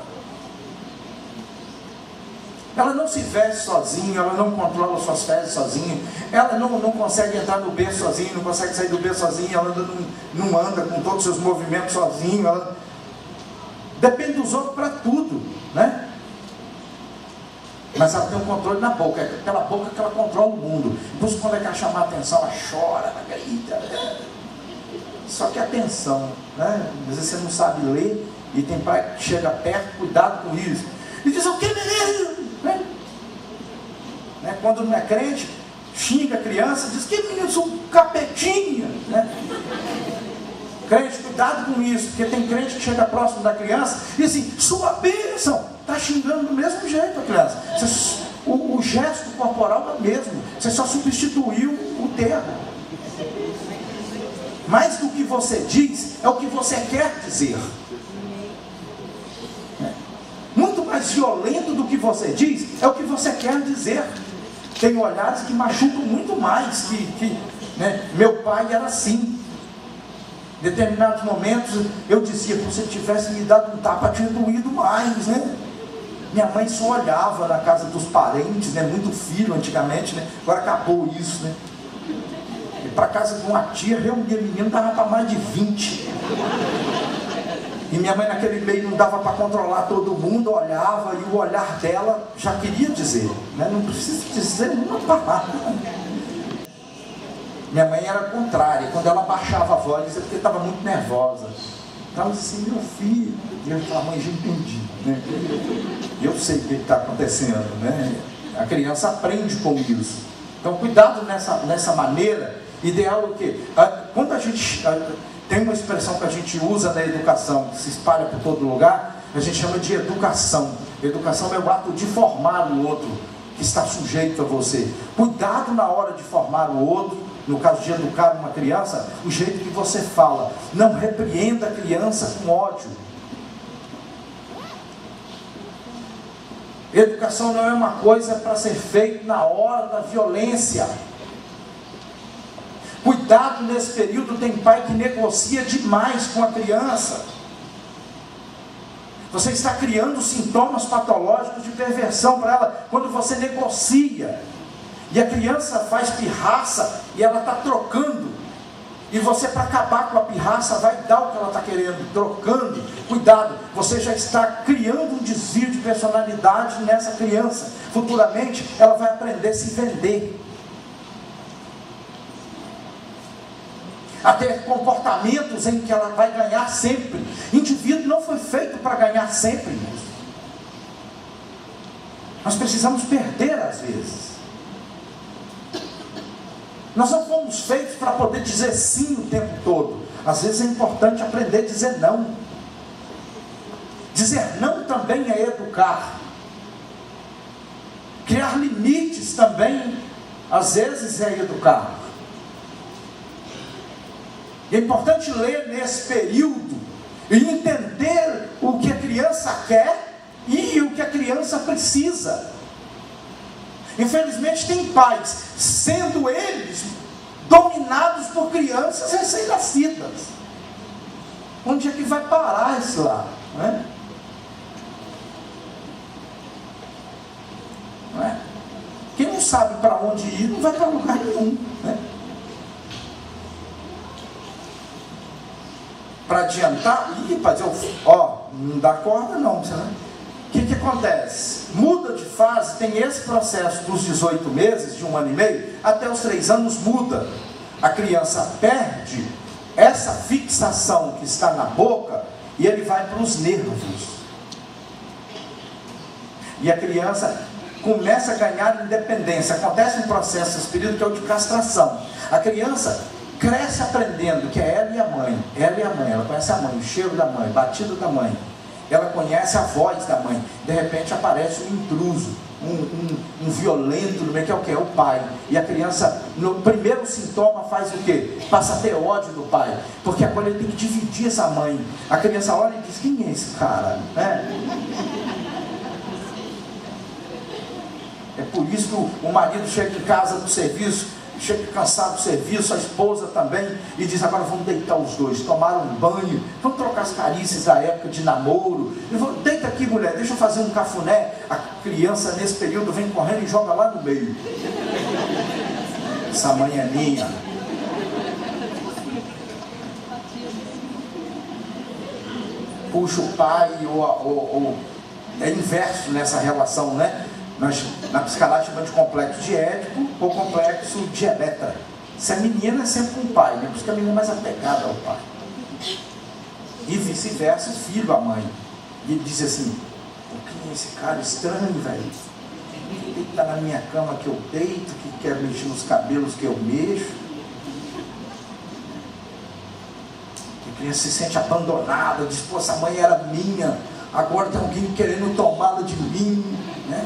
Ela não se veste sozinha, ela não controla suas fezes sozinha, ela não consegue entrar no berço sozinha, não consegue sair do berço sozinha, ela não anda com todos os seus movimentos sozinha, ela depende dos outros para tudo, né? Mas ela tem um controle na boca, é aquela boca que ela controla o mundo. Depois, quando ela quer chamar a atenção, ela chora, ela grita, só que atenção, né? Às vezes você não sabe ler, e tem pai que chega perto, cuidado com isso, e diz, o que menino? Né? Quando não é crente, xinga a criança, diz, que menino, sou um capetinha, né? Crente, cuidado com isso, porque tem crente que chega próximo da criança e assim, sua bênção, está xingando do mesmo jeito a criança. O gesto corporal é o mesmo, você só substituiu o termo. Mais do que você diz, é o que você quer dizer. Muito mais violento do que você diz, é o que você quer dizer. Tem olhares que machucam muito mais, né? Meu pai era assim. Em determinados momentos eu dizia, se você tivesse me dado um tapa, tinha doído mais, né? Minha mãe só olhava na casa dos parentes, né? Muito filho antigamente, né? Agora acabou isso, né? E para casa de uma tia, reunia menino, dava para mais de 20. E minha mãe naquele meio não dava para controlar todo mundo, olhava, e o olhar dela já queria dizer, né? Não precisa dizer uma palavra. Minha mãe era contrária, quando ela baixava a voz, dizia porque estava muito nervosa. Então ela disse assim, meu filho, e eu falava, mãe, já entendi, né? Eu sei o que está acontecendo, né? A criança aprende com isso. Então cuidado nessa maneira. Ideal o quê? Quando a gente tem uma expressão que a gente usa na educação, que se espalha por todo lugar, a gente chama de educação. Educação é o ato de formar o outro, que está sujeito a você. Cuidado na hora de formar o outro. No caso de educar uma criança, o jeito que você fala. Não repreenda a criança com ódio. Educação não é uma coisa para ser feita na hora da violência. Cuidado nesse período, tem pai que negocia demais com a criança. Você está criando sintomas patológicos de perversão para ela, quando você negocia, e a criança faz pirraça, e ela está trocando, e você, para acabar com a pirraça, vai dar o que ela está querendo, trocando. Cuidado, você já está criando um desvio de personalidade nessa criança. Futuramente, ela vai aprender a se vender, a ter comportamentos em que ela vai ganhar sempre. Indivíduo não foi feito para ganhar sempre, irmãos. Nós precisamos perder às vezes. Nós não fomos feitos para poder dizer sim o tempo todo. Às vezes é importante aprender a dizer não. Dizer não também é educar. Criar limites também, às vezes, é educar. É importante ler nesse período e entender o que a criança quer e o que a criança precisa. Infelizmente tem pais, sendo eles dominados por crianças recém-nascidas. Onde é que vai parar esse lar? Não é? Não é? Quem não sabe para onde ir, não vai para lugar nenhum. Né? Para adiantar, não dá corda não, né? O que acontece? Muda de fase, tem esse processo dos 18 meses, de 1 ano e meio, até os 3 anos muda. A criança perde essa fixação que está na boca e ele vai para os nervos. E a criança começa a ganhar independência. Acontece um processo nesse período que é o de castração. A criança cresce aprendendo que é ela e a mãe. Ela e a mãe, ela conhece a mãe, o cheiro da mãe, o batido da mãe. Ela conhece a voz da mãe. De repente aparece um intruso, um violento no meio, que é o que? É o pai. E a criança, no primeiro sintoma, faz o quê? Passa a ter ódio do pai. Porque agora ele tem que dividir essa mãe. A criança olha e diz: quem é esse cara? É por isso que o marido chega em casa do serviço, chega cansado do serviço, a esposa também, e diz: agora vamos deitar os dois, tomar um banho, vamos trocar as carícias da época de namoro, deita aqui, mulher, deixa eu fazer um cafuné. A criança nesse período vem correndo e joga lá no meio. Essa mãe é minha. Puxa o pai, é inverso nessa relação, né? Nós, na psicanálise, chamamos de complexo de Édipo ou complexo de Electra. Se a menina é sempre com o pai, né? Por isso que a menina é mais apegada ao pai. E vice-versa, o filho à mãe. E ele diz assim: quem é esse cara estranho, velho? Ele está na minha cama que eu deito, que quer mexer nos cabelos que eu mexo. A criança se sente abandonada, diz: pô, essa mãe era minha, agora tem alguém querendo tomá-la de mim, né?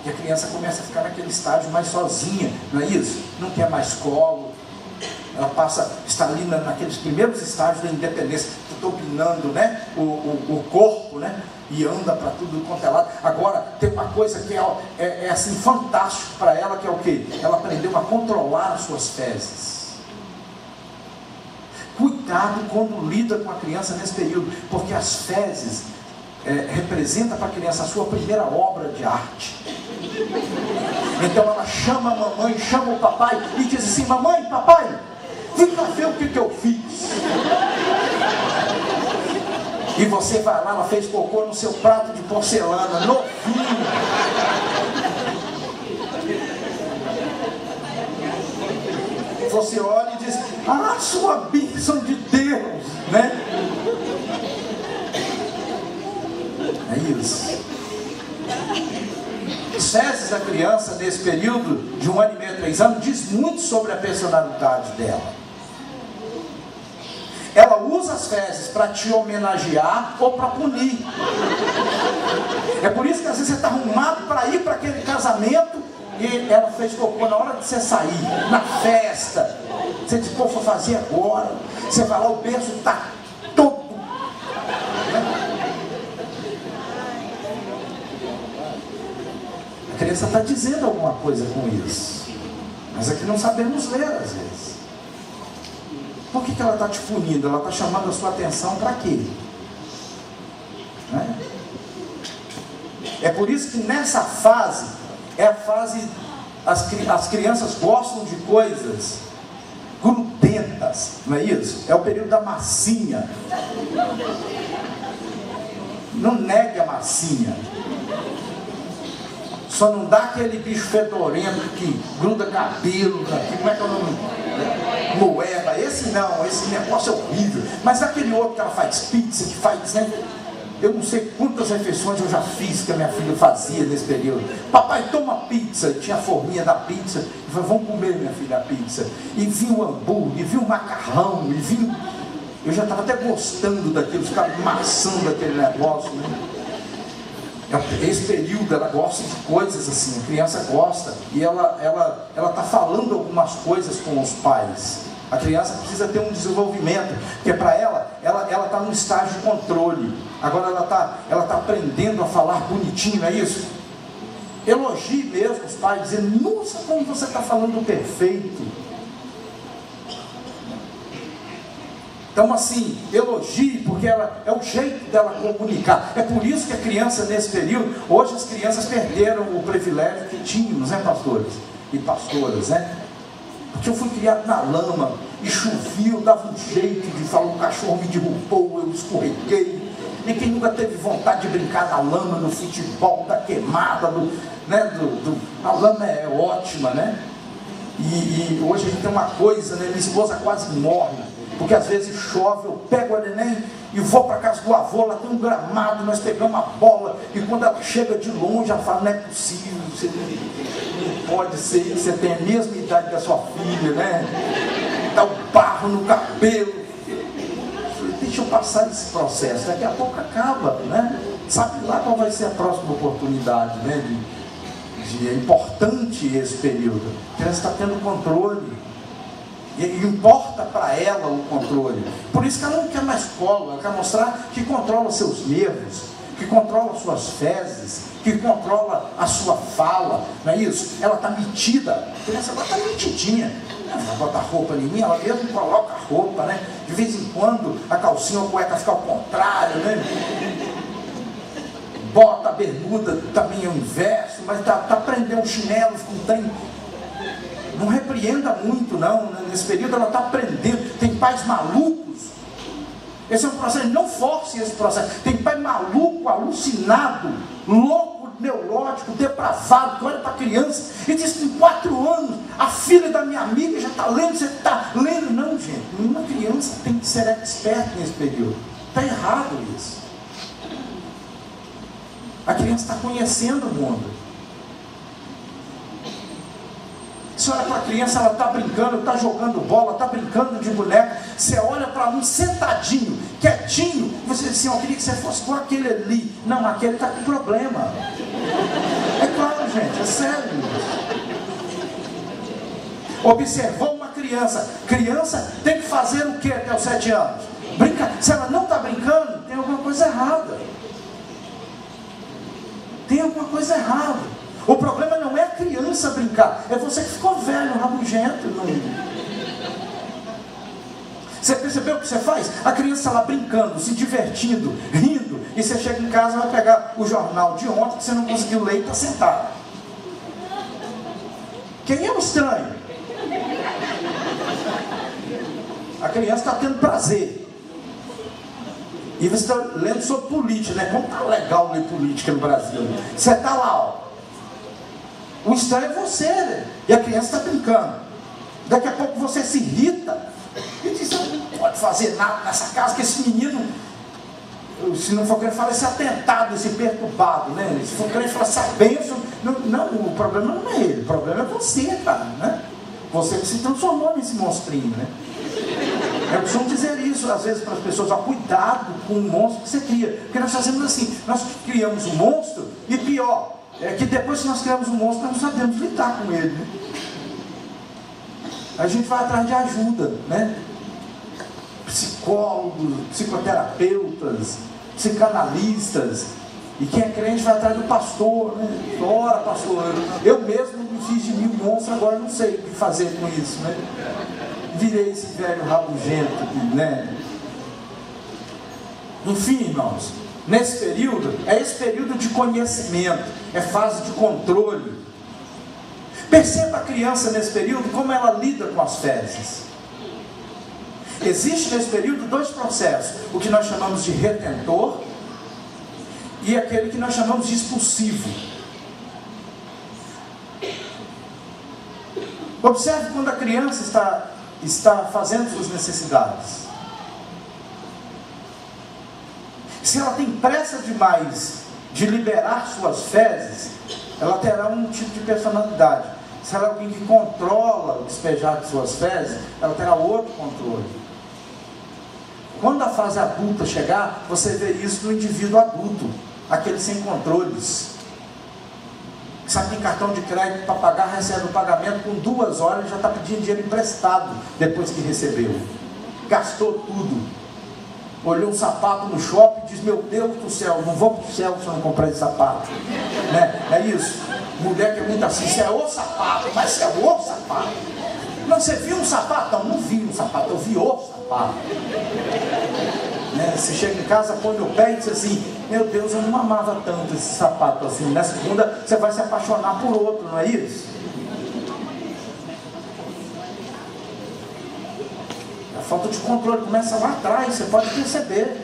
E a criança começa a ficar naquele estágio mais sozinha, não é isso? Não quer mais colo. Ela está ali naqueles primeiros estágios da independência, dominando, né? o corpo, né? E anda para tudo quanto é lado. Agora, tem uma coisa que é assim, fantástico para ela, que é o quê? Ela aprendeu a controlar as suas fezes. Cuidado quando lida com a criança nesse período, porque as fezes representa para a criança a sua primeira obra de arte. Então ela chama a mamãe, chama o papai e diz assim: mamãe, papai, vem cá ver o que eu fiz. E você vai lá, ela fez cocô no seu prato de porcelana, novinho. Você olha e diz: ah, sua bênção de Deus, né? É isso. As fezes da criança nesse período de 1 ano e meio, 3 anos, diz muito sobre a personalidade dela. Ela usa as fezes para te homenagear ou para punir. É por isso que às vezes você está arrumado para ir para aquele casamento e ela fez cocô na hora de você sair, na festa. Você diz: pô, vou fazer agora. Você vai lá, o berço está todo. A criança está dizendo alguma coisa com isso. Mas é que não sabemos ler às vezes. Por que ela está te punindo? Ela está chamando a sua atenção para quê? Né? É por isso que nessa fase, é a fase, as crianças gostam de coisas grudentas, não é isso? É o período da massinha. Não negue a massinha. Só não dá aquele bicho fedorento que gruda cabelo, como é que é o nome? Moeba. Esse não, esse negócio é horrível. Mas aquele outro que ela faz pizza, que faz, né? Eu não sei quantas refeições eu já fiz que a minha filha fazia nesse período. Papai, toma pizza. Tinha a forminha da pizza. Eu falei, vamos comer, minha filha, a pizza. E vinha o hambúrguer, e vinha o macarrão, e vinha... Eu já estava até gostando daquilo, ficava maçando aquele negócio, né? Esse período ela gosta de coisas assim, a criança gosta, e ela está falando algumas coisas com os pais. A criança precisa ter um desenvolvimento, porque para ela está num estágio de controle. Agora ela tá aprendendo a falar bonitinho, não é isso? Elogie mesmo os pais, dizendo, nossa, como você está falando perfeito. Então assim, elogie, porque é o jeito dela comunicar. É por isso que a criança nesse período, hoje as crianças perderam o privilégio que tínhamos, né, pastores e pastoras, né? Porque eu fui criado na lama, e chovia, eu dava um jeito de falar, o cachorro me derrubou, eu escorreguei. Ninguém nunca teve vontade de brincar na lama, no futebol, da queimada, a lama é ótima, né? E hoje a gente tem uma coisa, né? Minha esposa quase morre, porque às vezes chove, eu pego a neném e vou para casa do avô, lá tem um gramado, nós pegamos a bola, e quando ela chega de longe, ela fala, não é possível, você não pode ser, você tem a mesma idade da sua filha, né? Dá o barro no cabelo. Deixa eu passar esse processo, daqui a pouco acaba, né? Sabe lá qual vai ser a próxima oportunidade, né? É importante esse período, a criança está tendo controle. E importa para ela o controle. Por isso que ela não quer mais colo, ela quer mostrar que controla seus nervos, que controla suas fezes, que controla a sua fala, não é isso? Ela está metida, a criança agora está metidinha. Ela vai botar roupa em mim, ela mesmo coloca a roupa, né? De vez em quando a calcinha ou a cueca fica ao contrário, né? Bota a bermuda também é o inverso, mas tá prendendo um chinelo, fica um trem. Não repreenda muito não, nesse período ela está aprendendo. Tem pais malucos, esse é um processo, não force esse processo. Tem pai maluco, alucinado, louco, neurótico, depravado, que olha para a criança e diz que em 4 anos a filha da minha amiga já está lendo, você está lendo. Não, gente, nenhuma criança tem que ser expert nesse período, está errado isso. A criança está conhecendo o mundo. Você olha para a criança, ela está brincando, está jogando bola, está brincando de boneca. Você olha para um sentadinho, quietinho, você diz assim, eu queria que você fosse com aquele ali. Não, aquele está com problema. É claro, gente, é sério. Observou uma criança. Criança tem que fazer o que até os 7 anos? Brincar. Se ela não está brincando, tem alguma coisa errada. Tem alguma coisa errada. O problema não é a criança brincar, é você que ficou velho, rabugento. Não. Você percebeu o que você faz? A criança lá brincando, se divertindo, rindo, e você chega em casa e vai pegar o jornal de ontem que você não conseguiu ler e está sentado. Quem é o estranho? A criança está tendo prazer. E você está lendo sobre política, né? Como está legal ler política no Brasil. Você está lá, ó. O estranho é você, né? E a criança está brincando. Daqui a pouco você se irrita e diz, não pode fazer nada nessa casa, que esse menino, se não for querer falar esse atentado, esse perturbado, né? Se for querer falar essa bênção, não, o problema não é ele, o problema é você, cara, né? Você que se transformou nesse monstrinho, né? Eu costumo dizer isso às vezes para as pessoas, ó, cuidado com o monstro que você cria, porque nós fazemos assim, nós criamos um monstro, e pior, é que depois que nós criamos um monstro, nós não sabemos lidar com ele, né? A gente vai atrás de ajuda, né? Psicólogos, psicoterapeutas, psicanalistas, e quem é crente vai atrás do pastor, né? Ora, pastor, eu mesmo me fiz de mim monstro, agora não sei o que fazer com isso, né? Virei esse velho rabugento, né? Enfim, irmãos, nesse período, é esse período de conhecimento, é fase de controle. Perceba a criança nesse período, como ela lida com as fezes. Existe nesse período dois processos, o que nós chamamos de retentor e aquele que nós chamamos de expulsivo. Observe quando a criança está fazendo suas necessidades. Se ela tem pressa demais de liberar suas fezes, ela terá um tipo de personalidade. Se ela é alguém que controla o despejar de suas fezes, ela terá outro controle. Quando a fase adulta chegar, você vê isso no indivíduo adulto, aquele sem controles. Sabe, tem cartão de crédito para pagar, recebe o pagamento, com 2 horas já está pedindo dinheiro emprestado depois que recebeu. Gastou tudo. Olhou um sapato no shopping e diz: meu Deus do céu, não vou para o céu se eu não comprar esse sapato, né? É isso. Mulher que é muito assim: você é o sapato, mas você é o sapato. Não, você viu um sapato? Não, não vi um sapato, eu vi o sapato, né? Você chega em casa, põe no pé e diz assim: meu Deus, eu não amava tanto esse sapato assim. Na segunda você vai se apaixonar por outro, não é isso? A falta de controle começa lá atrás, você pode perceber.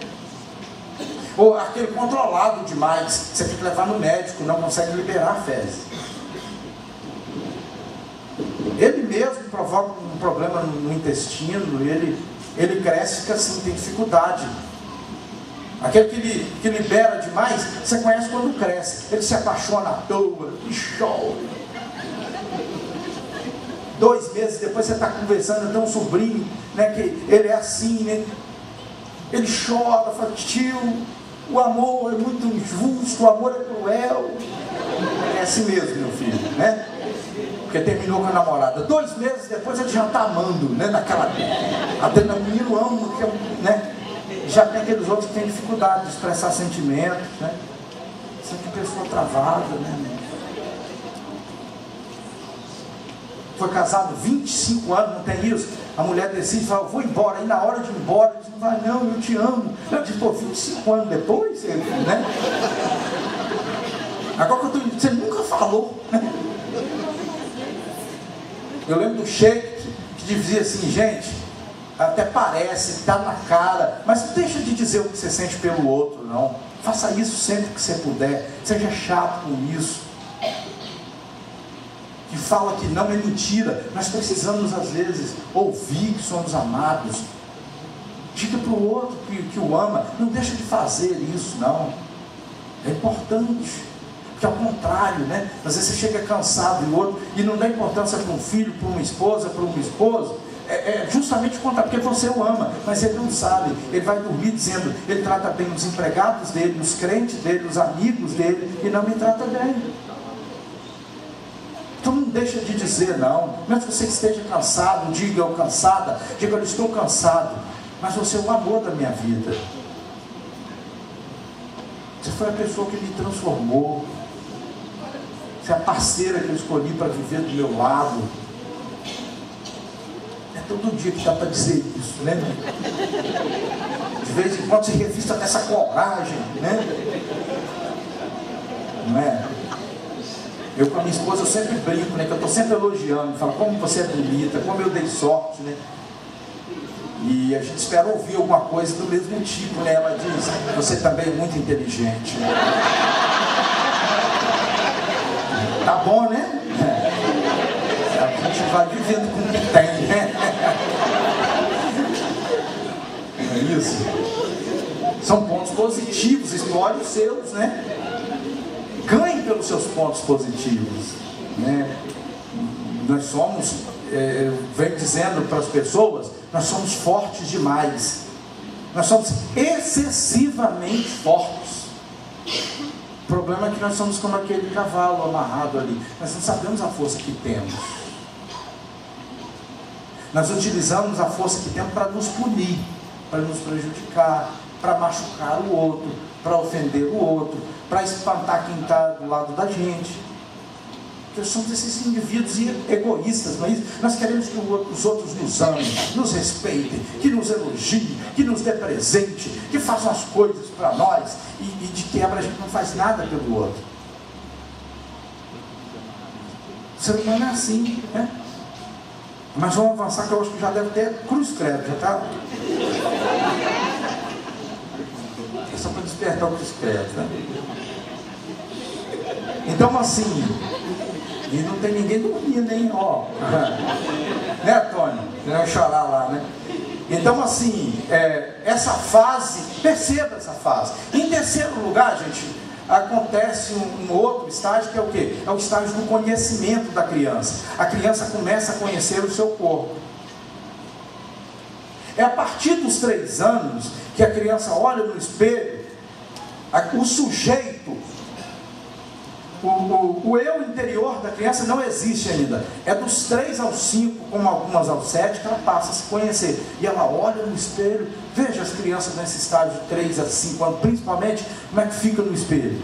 Ou aquele controlado demais, você tem que levar no médico, não consegue liberar a fezes. Ele mesmo provoca um problema no intestino, ele cresce e fica assim, tem dificuldade. Aquele que libera demais, você conhece quando cresce. Ele se apaixona à toa, que show. 2 meses depois você está conversando, tem um sobrinho, né, que ele é assim, né? Ele chora, fala: tio, o amor é muito injusto, o amor é cruel. É assim mesmo, meu filho, né? Porque terminou com a namorada. 2 meses depois ele já está amando, né? Naquela adrenalina, eu amo, né? Já tem aqueles outros que têm dificuldade de expressar sentimentos, né? Sempre pessoa travada, né? Foi casado 25 anos, não tem isso? A mulher decide e fala: vou embora. Aí na hora de ir embora, ele diz: não vai não, eu te amo. Eu disse: pô, 25 anos depois, né? Agora que eu estou dizendo, você nunca falou, né? Eu lembro do Sheik que dizia assim: gente, até parece, está na cara, mas não deixa de dizer o que você sente pelo outro, não. Faça isso sempre que você puder. Seja chato com isso. Que fala que não é mentira. Nós precisamos às vezes ouvir que somos amados. Diga para o outro que o ama. Não deixa de fazer isso, não. É importante. Porque ao contrário, né? Às vezes você chega cansado e o outro, e não dá importância para um filho, para uma esposa, para um esposo. É justamente contra, porque você o ama, mas ele não sabe. Ele vai dormir dizendo: ele trata bem os empregados dele, os crentes dele, os amigos dele, e não me trata bem. Então não deixa de dizer não. Mesmo que você esteja cansado, diga: ou cansada, diga: eu estou cansado, mas você é o amor da minha vida. Você foi a pessoa que me transformou. Você é a parceira que eu escolhi para viver do meu lado. É todo dia que dá para dizer isso, né? De vez em quando se revista dessa coragem, né? Não é? Eu com a minha esposa, eu sempre brinco, né? Que eu estou sempre elogiando, falo como você é bonita, como eu dei sorte, né? E a gente espera ouvir alguma coisa do mesmo tipo, né? Ela diz: você também é muito inteligente. Tá bom, né? A gente vai vivendo com o que tem, né? Não é isso? São pontos positivos, explore os seus, né? Ganhe pelos seus pontos positivos, né? Nós somos, venho dizendo para as pessoas, nós somos fortes demais. Nós somos excessivamente fortes. O problema é que nós somos como aquele cavalo amarrado ali. Nós não sabemos a força que temos. Nós utilizamos a força que temos para nos punir, para nos prejudicar, para machucar o outro, para ofender o outro, para espantar quem está do lado da gente. Nós somos esses indivíduos egoístas, não é isso? Nós queremos que os outros nos amem, nos respeitem, que nos elogiem, que nos dê presente, que façam as coisas para nós, e de quebra a gente não faz nada pelo outro. O ser humano é assim, né? Mas vamos avançar, que eu acho que já deve ter cruz credo, já está? É só para despertar o cruz credo, né? Então assim, e não tem ninguém dormindo, hein? Ó, né, Tony? Você vai chorar lá, né? Então assim, essa fase, perceba essa fase. Em terceiro lugar, gente, acontece um outro estágio, que é o quê? É o estágio do conhecimento da criança. A criança começa a conhecer o seu corpo. É a partir dos 3 anos que a criança olha no espelho, o sujeito, o eu interior da criança não existe ainda. É dos 3 aos 5, como algumas aos 7, que ela passa a se conhecer. E ela olha no espelho. Veja as crianças nesse estágio de 3 a 5 anos, principalmente, como é que fica no espelho.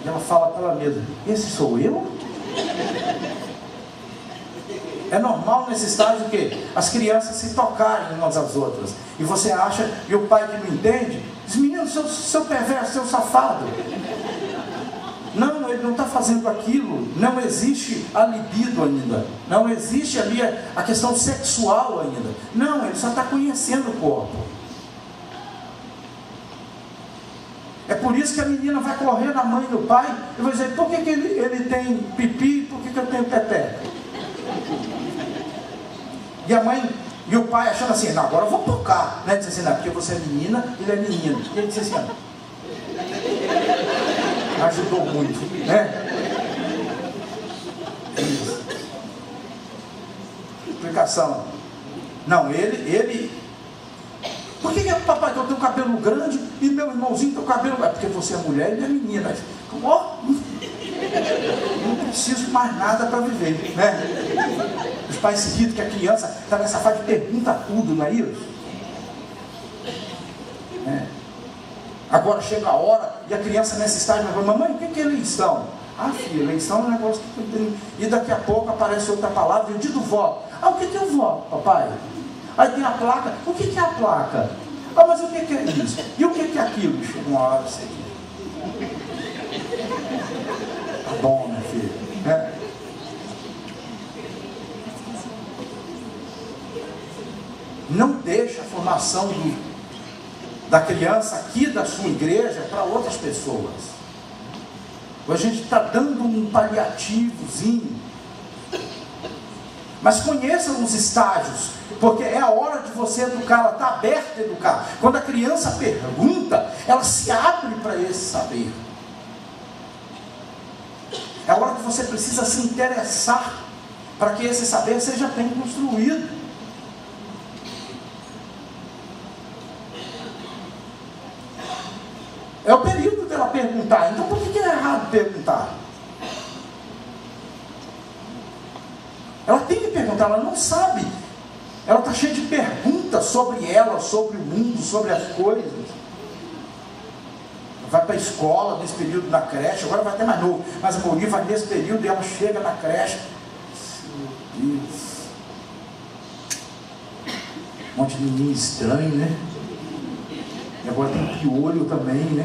E ela fala para ela mesma: esse sou eu? É normal nesse estágio que as crianças se tocarem umas às outras. E você acha, e o pai que não entende, diz: menino, seu perverso, seu safado. Não, ele não está fazendo aquilo. Não existe a libido ainda. Não existe ali a questão sexual ainda. Não, ele só está conhecendo o corpo. É por isso que a menina vai correr na mãe e no pai e vai dizer: por que ele tem pipi e por que eu tenho pepeca? E a mãe e o pai achando assim: não, agora eu vou tocar, né? Diz assim: não, porque você é menina, ele é menino. E ele diz assim: ajudou muito, né? Isso. Explicação. Não, ele. Por que papai, que eu tenho cabelo grande e meu irmãozinho tem o cabelo? É porque você é mulher e ele é menina. Ó, não preciso mais nada para viver, né? Os pais se irritam que a criança está nessa fase de pergunta tudo, não é isso? Agora chega a hora e a criança nesse estágio vai falar: mamãe, o que é eleição? Ah, filho, eleição é um negócio que tem. E daqui a pouco aparece outra palavra, e o dia do voto. Ah, o que é o voto, papai? Aí tem a placa. O que é a placa? Ah, mas o que é isso? E o que é aquilo? Chega uma hora assim. Tá bom, minha filha, né? Não deixa a formação da criança aqui da sua igreja para outras pessoas. A gente está dando um paliativozinho. Mas conheça os estágios, porque é a hora de você educar. Ela está aberta a educar. Quando a criança pergunta, ela se abre para esse saber. É a hora que você precisa se interessar para que esse saber seja bem construído. É o período dela perguntar. Então por que é errado perguntar? Ela tem que perguntar, ela não sabe. Ela está cheia de perguntas sobre ela, sobre o mundo, sobre as coisas. Vai para a escola nesse período na creche, agora vai até mais novo. Mas a Mauri vai nesse período e ela chega na creche. Meu Deus. Um monte de menino estranho, né? E agora tem piolho também, né?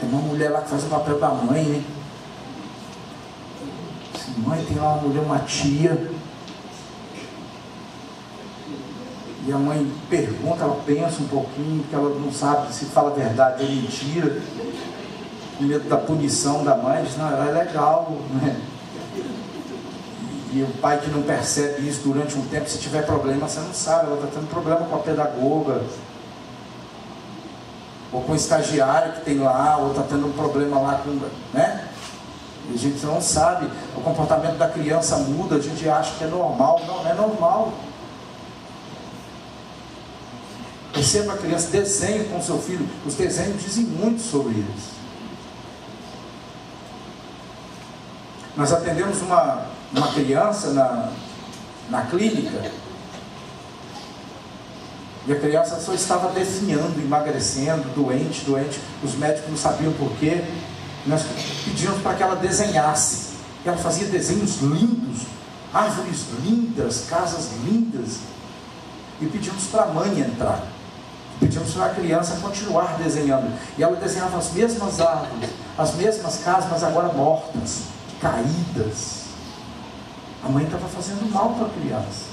Tem uma mulher lá que faz o papel da mãe, né? Mãe, tem lá uma mulher, uma tia. E a mãe pergunta, ela pensa um pouquinho, porque ela não sabe se fala a verdade ou mentira. Com medo da punição da mãe, diz: não, ela é legal, né? E o pai que não percebe isso durante um tempo, se tiver problema, você não sabe, ela está tendo problema com a pedagoga, ou com o estagiário que tem lá, ou está tendo um problema lá com, né? E a gente não sabe, o comportamento da criança muda, a gente acha que é normal. Não é normal. Perceba a criança, desenhe com seu filho. Os desenhos dizem muito sobre isso. Nós atendemos uma criança na clínica, E a criança só estava definhando, emagrecendo, doente. Os médicos não sabiam porquê. Nós pedíamos para que ela desenhasse. E ela fazia desenhos lindos, árvores lindas, casas lindas. E pedimos para a mãe entrar. Pedimos para a criança continuar desenhando. E ela desenhava as mesmas árvores, as mesmas casas, mas agora mortas, caídas. A mãe estava fazendo mal para a criança.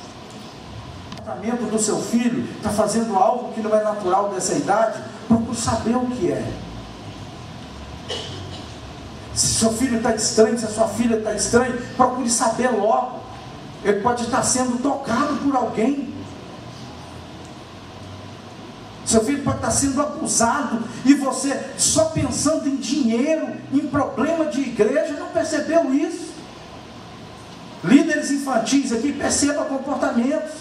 O tratamento do seu filho está fazendo algo que não é natural dessa idade. Procure saber o que é. Se seu filho está estranho, se a sua filha está estranha, procure saber logo. Ele pode estar sendo tocado por alguém. Seu filho pode estar sendo abusado e você, só pensando em dinheiro, em problema de igreja, não percebeu isso. Líderes infantis aqui, percebam comportamentos.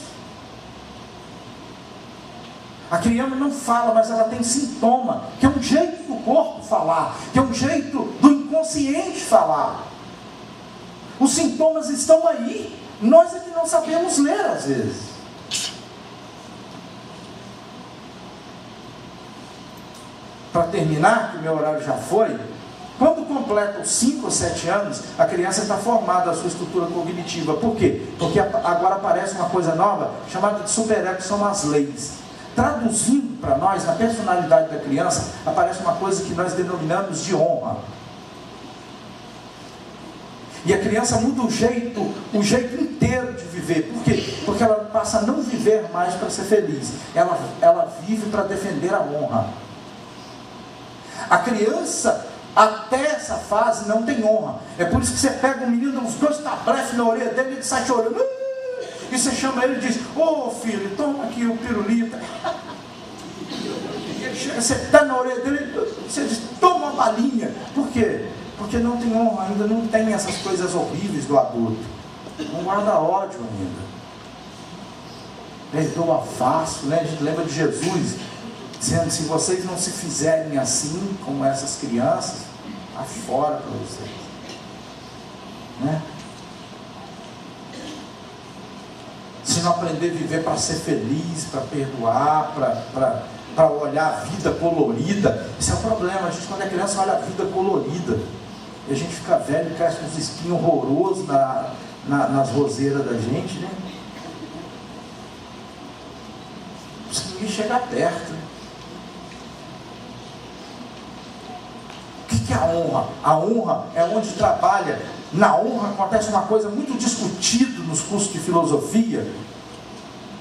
A criança não fala, mas ela tem sintoma, que é um jeito do corpo falar, que é um jeito do inconsciente falar. Os sintomas estão aí, nós é que não sabemos ler às vezes. Para terminar, que o meu horário já foi, quando completa os 5 ou 7 anos, a criança está formada a sua estrutura cognitiva. Por quê? Porque agora aparece uma coisa nova, chamada de superego, que são as leis. Traduzindo para nós, na personalidade da criança, aparece uma coisa que nós denominamos de honra. E a criança muda o jeito inteiro de viver. Por quê? Porque ela passa a não viver mais para ser feliz. Ela vive para defender a honra. A criança, até essa fase, não tem honra. É por isso que você pega um menino, uns 2 tablefes na orelha dele, ele sai chorando. E você chama ele e diz: ô filho, toma aqui o pirulito. Você está na orelha dele, você diz: toma uma balinha. Por quê? Porque não tem honra ainda, não tem essas coisas horríveis do adulto. Não guarda ódio ainda. Perdoa fácil, né? A gente lembra de Jesus dizendo: se vocês não se fizerem assim, como essas crianças, está fora para vocês. Né? Se não aprender a viver para ser feliz, para perdoar, para olhar a vida colorida, esse é o problema. A gente, quando é criança, olha a vida colorida. E a gente fica velho e cresce com uns espinhos horrorosos nas roseiras da gente, né? Se ninguém chegar perto, né? O que é a honra? A honra é onde trabalha. Na honra acontece uma coisa muito discutida nos cursos de filosofia,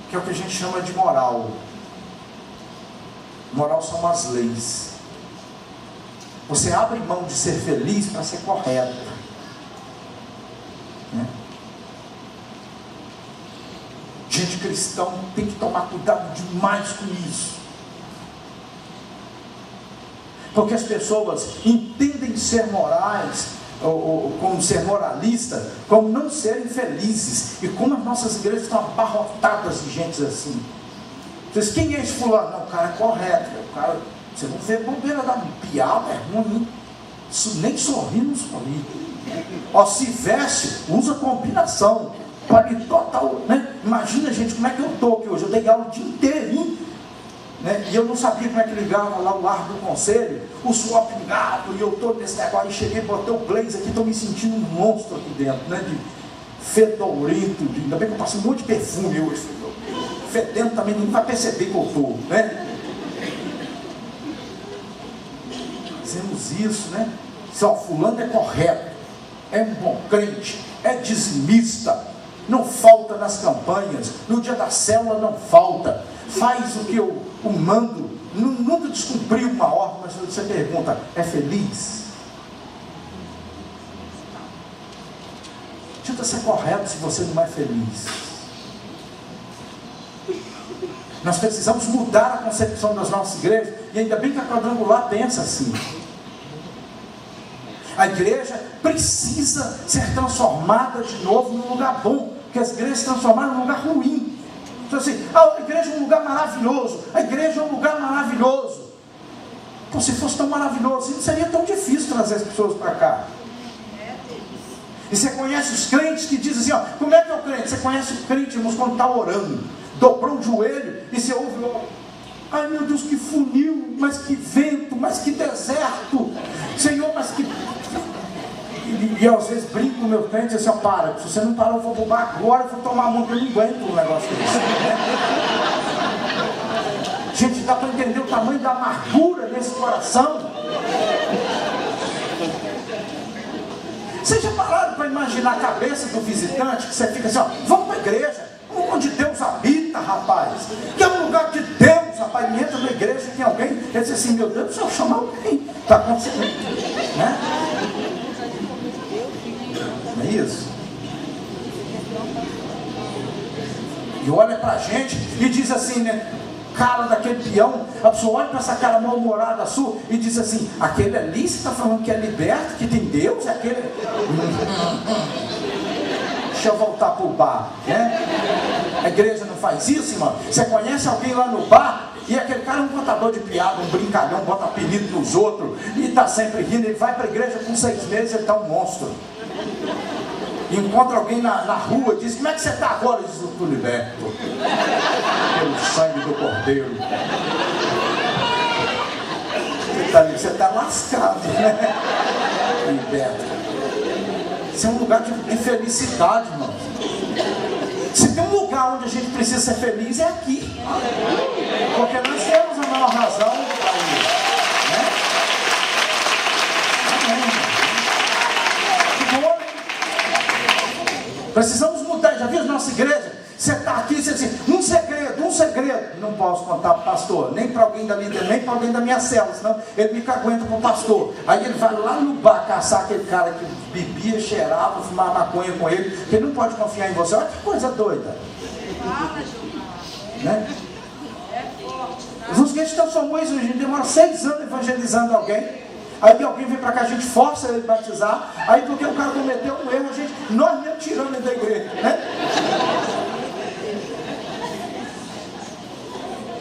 que é o que a gente chama de moral. Moral são as leis. Você abre mão de ser feliz para ser correto. Né? Gente cristã tem que tomar cuidado demais com isso. Porque as pessoas entendem ser morais, ou como ser moralista, como não serem felizes. E como as nossas igrejas estão abarrotadas de gente assim. Você diz: quem é esse fulano? Não, o cara é correto. O cara, você não vê bobeira da piada, é ruim. Nem sorrir, não sorri. Ó, se veste, usa combinação. Paletó tal, né? Imagina, gente, como é que eu estou aqui hoje. Eu dei aula o dia inteirinho, né? E eu não sabia como é que ligava lá o ar do conselho. O suor pingado, e eu estou nesse negócio. Aí cheguei, botei o blazer aqui, estou me sentindo um monstro aqui dentro, né? De fedorento, ainda bem que eu passei um monte de perfume hoje. Fedendo também, ninguém vai perceber que eu estou, né? Fazemos isso, né? Só fulano é correto, é um bom crente, é dizimista, não falta nas campanhas, no dia da célula não falta, faz o que eu mando, nunca descumpriu uma ordem, mas você pergunta: é feliz? Tenta ser correto se você não é feliz. Nós precisamos mudar a concepção das nossas igrejas, e ainda bem que a Quadrangular pensa assim. A igreja precisa ser transformada de novo num lugar bom, porque as igrejas se transformaram num lugar ruim. Então assim: a igreja é um lugar maravilhoso, a igreja é um lugar maravilhoso. Pô, se fosse tão maravilhoso, não seria tão difícil trazer as pessoas para cá. E você conhece os crentes que dizem assim: ó, como é que é o crente? Você conhece o crente, irmãos, quando está orando. dobrou o joelho e você ouve, ai meu Deus, que funil, mas que vento, mas que deserto, Senhor, mas que... E às vezes brinco com o meu cliente e diz assim, para, se você não parar eu vou roubar agora, eu vou tomar muito, eu não aguento um negócio desse. Gente, dá para entender o tamanho da amargura nesse coração. Vocês já pararam para imaginar a cabeça do visitante, que você fica assim, ó, vamos para a igreja, onde Deus habita, rapaz, que é um lugar de Deus, rapaz, ele entra na igreja e tem alguém, ele diz assim, meu Deus, se eu chamar alguém, está acontecendo, né? Não é isso? E olha pra gente e diz assim, né? Cara daquele peão, a pessoa olha para essa cara mal-humorada sua e diz assim, aquele ali você está falando que é liberto, que tem Deus, é aquele... Deixa eu voltar para o bar, né? A igreja não faz isso, irmão. Você conhece alguém lá no bar e aquele cara é um contador de piada, um brincalhão, bota apelido nos outros e está sempre rindo, ele vai para a igreja com 6 meses, ele está um monstro. Encontra alguém na rua e diz, como é que você está agora? Ele diz, eu estou liberto pelo sangue do Cordeiro. Você está lascado, né? Liberto. Isso é um lugar de felicidade, irmão. Se tem um lugar onde a gente precisa ser feliz, é aqui. Porque nós temos a maior razão para isso, né? Precisamos mudar. Já viu a nossa igreja? Você está aqui e você diz assim, um segredo. Não posso contar para o pastor, nem para alguém da minha igreja, nem para alguém da minha célula, senão ele me caguenta com o pastor. Aí ele vai lá no bar caçar aquele cara que bebia, cheirava, fumava maconha com ele, que ele não pode confiar em você. Olha que coisa doida. Né? Os crentes transformou isso, a gente demora 6 anos evangelizando alguém. Aí alguém vem para cá, a gente força ele a batizar. Aí porque o cara cometeu um erro, nós mesmo tiramos ele da igreja, né?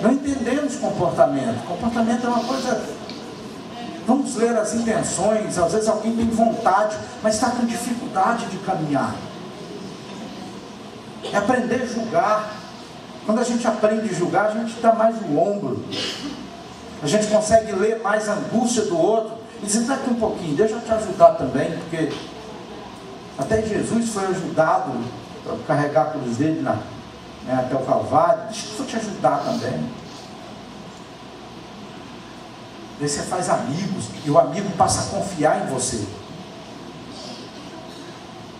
Não entendemos comportamento. Comportamento é uma coisa... Vamos ler as intenções. Às vezes alguém tem vontade, mas está com dificuldade de caminhar. É aprender a julgar. Quando a gente aprende a julgar, a gente dá mais no ombro. A gente consegue ler mais a angústia do outro. E dizer, daqui um pouquinho, deixa eu te ajudar também, porque até Jesus foi ajudado a carregar a cruz dele até o Calvário. Deixa eu te ajudar também. Daí você faz amigos, e o amigo passa a confiar em você.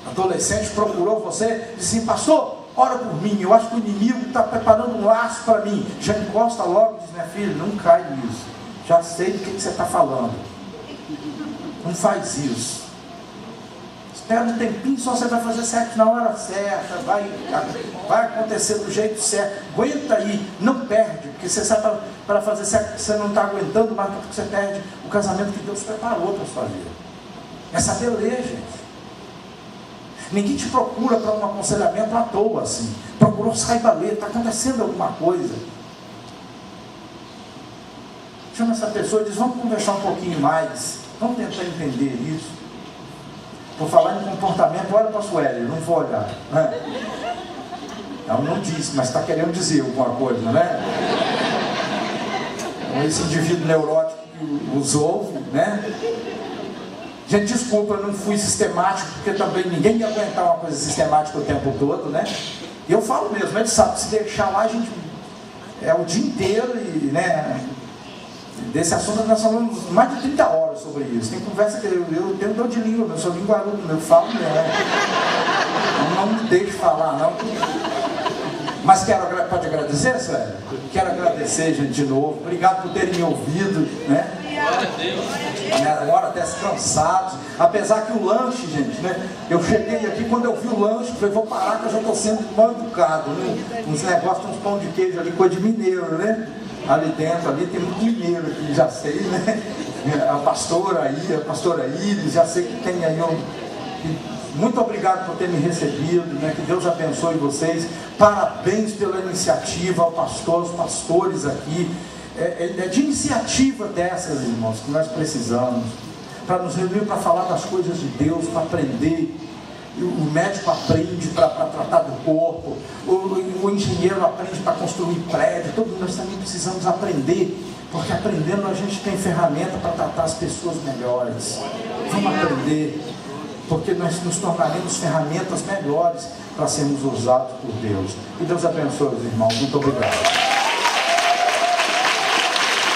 Adolescente procurou você e disse assim, pastor, ora por mim, eu acho que o inimigo está preparando um laço para mim. Já encosta logo e diz, minha filha, não cai nisso. Já sei do que você está falando. Não faz isso. Espera um tempinho, só você vai fazer certo na hora certa. Vai acontecer do jeito certo. Aguenta aí, não perde. Porque você sabe para fazer certo, você não está aguentando, mas porque você perde o casamento que Deus preparou para a sua vida. É saber ler, gente. Ninguém te procura para um aconselhamento à toa assim. Procurou, saiba ler, está acontecendo alguma coisa. Chama essa pessoa e diz, vamos conversar um pouquinho mais. Vamos tentar entender isso. Por falar em comportamento, olha para a Sueli, eu não vou olhar. Né? Ela não disse, mas está querendo dizer alguma coisa, né? Esse indivíduo neurótico que os ouve, né? Gente, desculpa, eu não fui sistemático, porque também ninguém ia aguentar uma coisa sistemática o tempo todo, né? E eu falo mesmo, ele sabe, se deixar lá, a gente é o dia inteiro e, né? Desse assunto nós falamos mais de 30 horas sobre isso. Tem conversa que eu tenho dor de língua, eu sou linguarudo, eu falo mesmo. Não me deixe falar, não. Mas pode agradecer, Sueli? Quero agradecer, gente, de novo. Obrigado por terem me ouvido, né? Uma hora até cansados. Apesar que o lanche, gente, né? Eu cheguei aqui, quando eu vi o lanche, falei, vou parar que eu já estou sendo mal educado, né? Uns negócios, uns pão de queijo ali, coisa de mineiro, né? Ali dentro, ali tem muito mineiro aqui, já sei, né? A pastora Iris, já sei que tem aí muito obrigado por ter me recebido, né? Que Deus abençoe vocês. Parabéns pela iniciativa ao pastor, aos pastores aqui. É de iniciativa dessas, irmãos, que nós precisamos para nos reunir, para falar das coisas de Deus, para aprender. o médico aprende para tratar do corpo, o engenheiro aprende para construir prédio, todos nós também precisamos aprender, porque aprendendo a gente tem ferramenta para tratar as pessoas melhores. Vamos aprender, porque nós nos tornaremos ferramentas melhores para sermos usados por Deus. Que Deus abençoe os irmãos. Muito obrigado.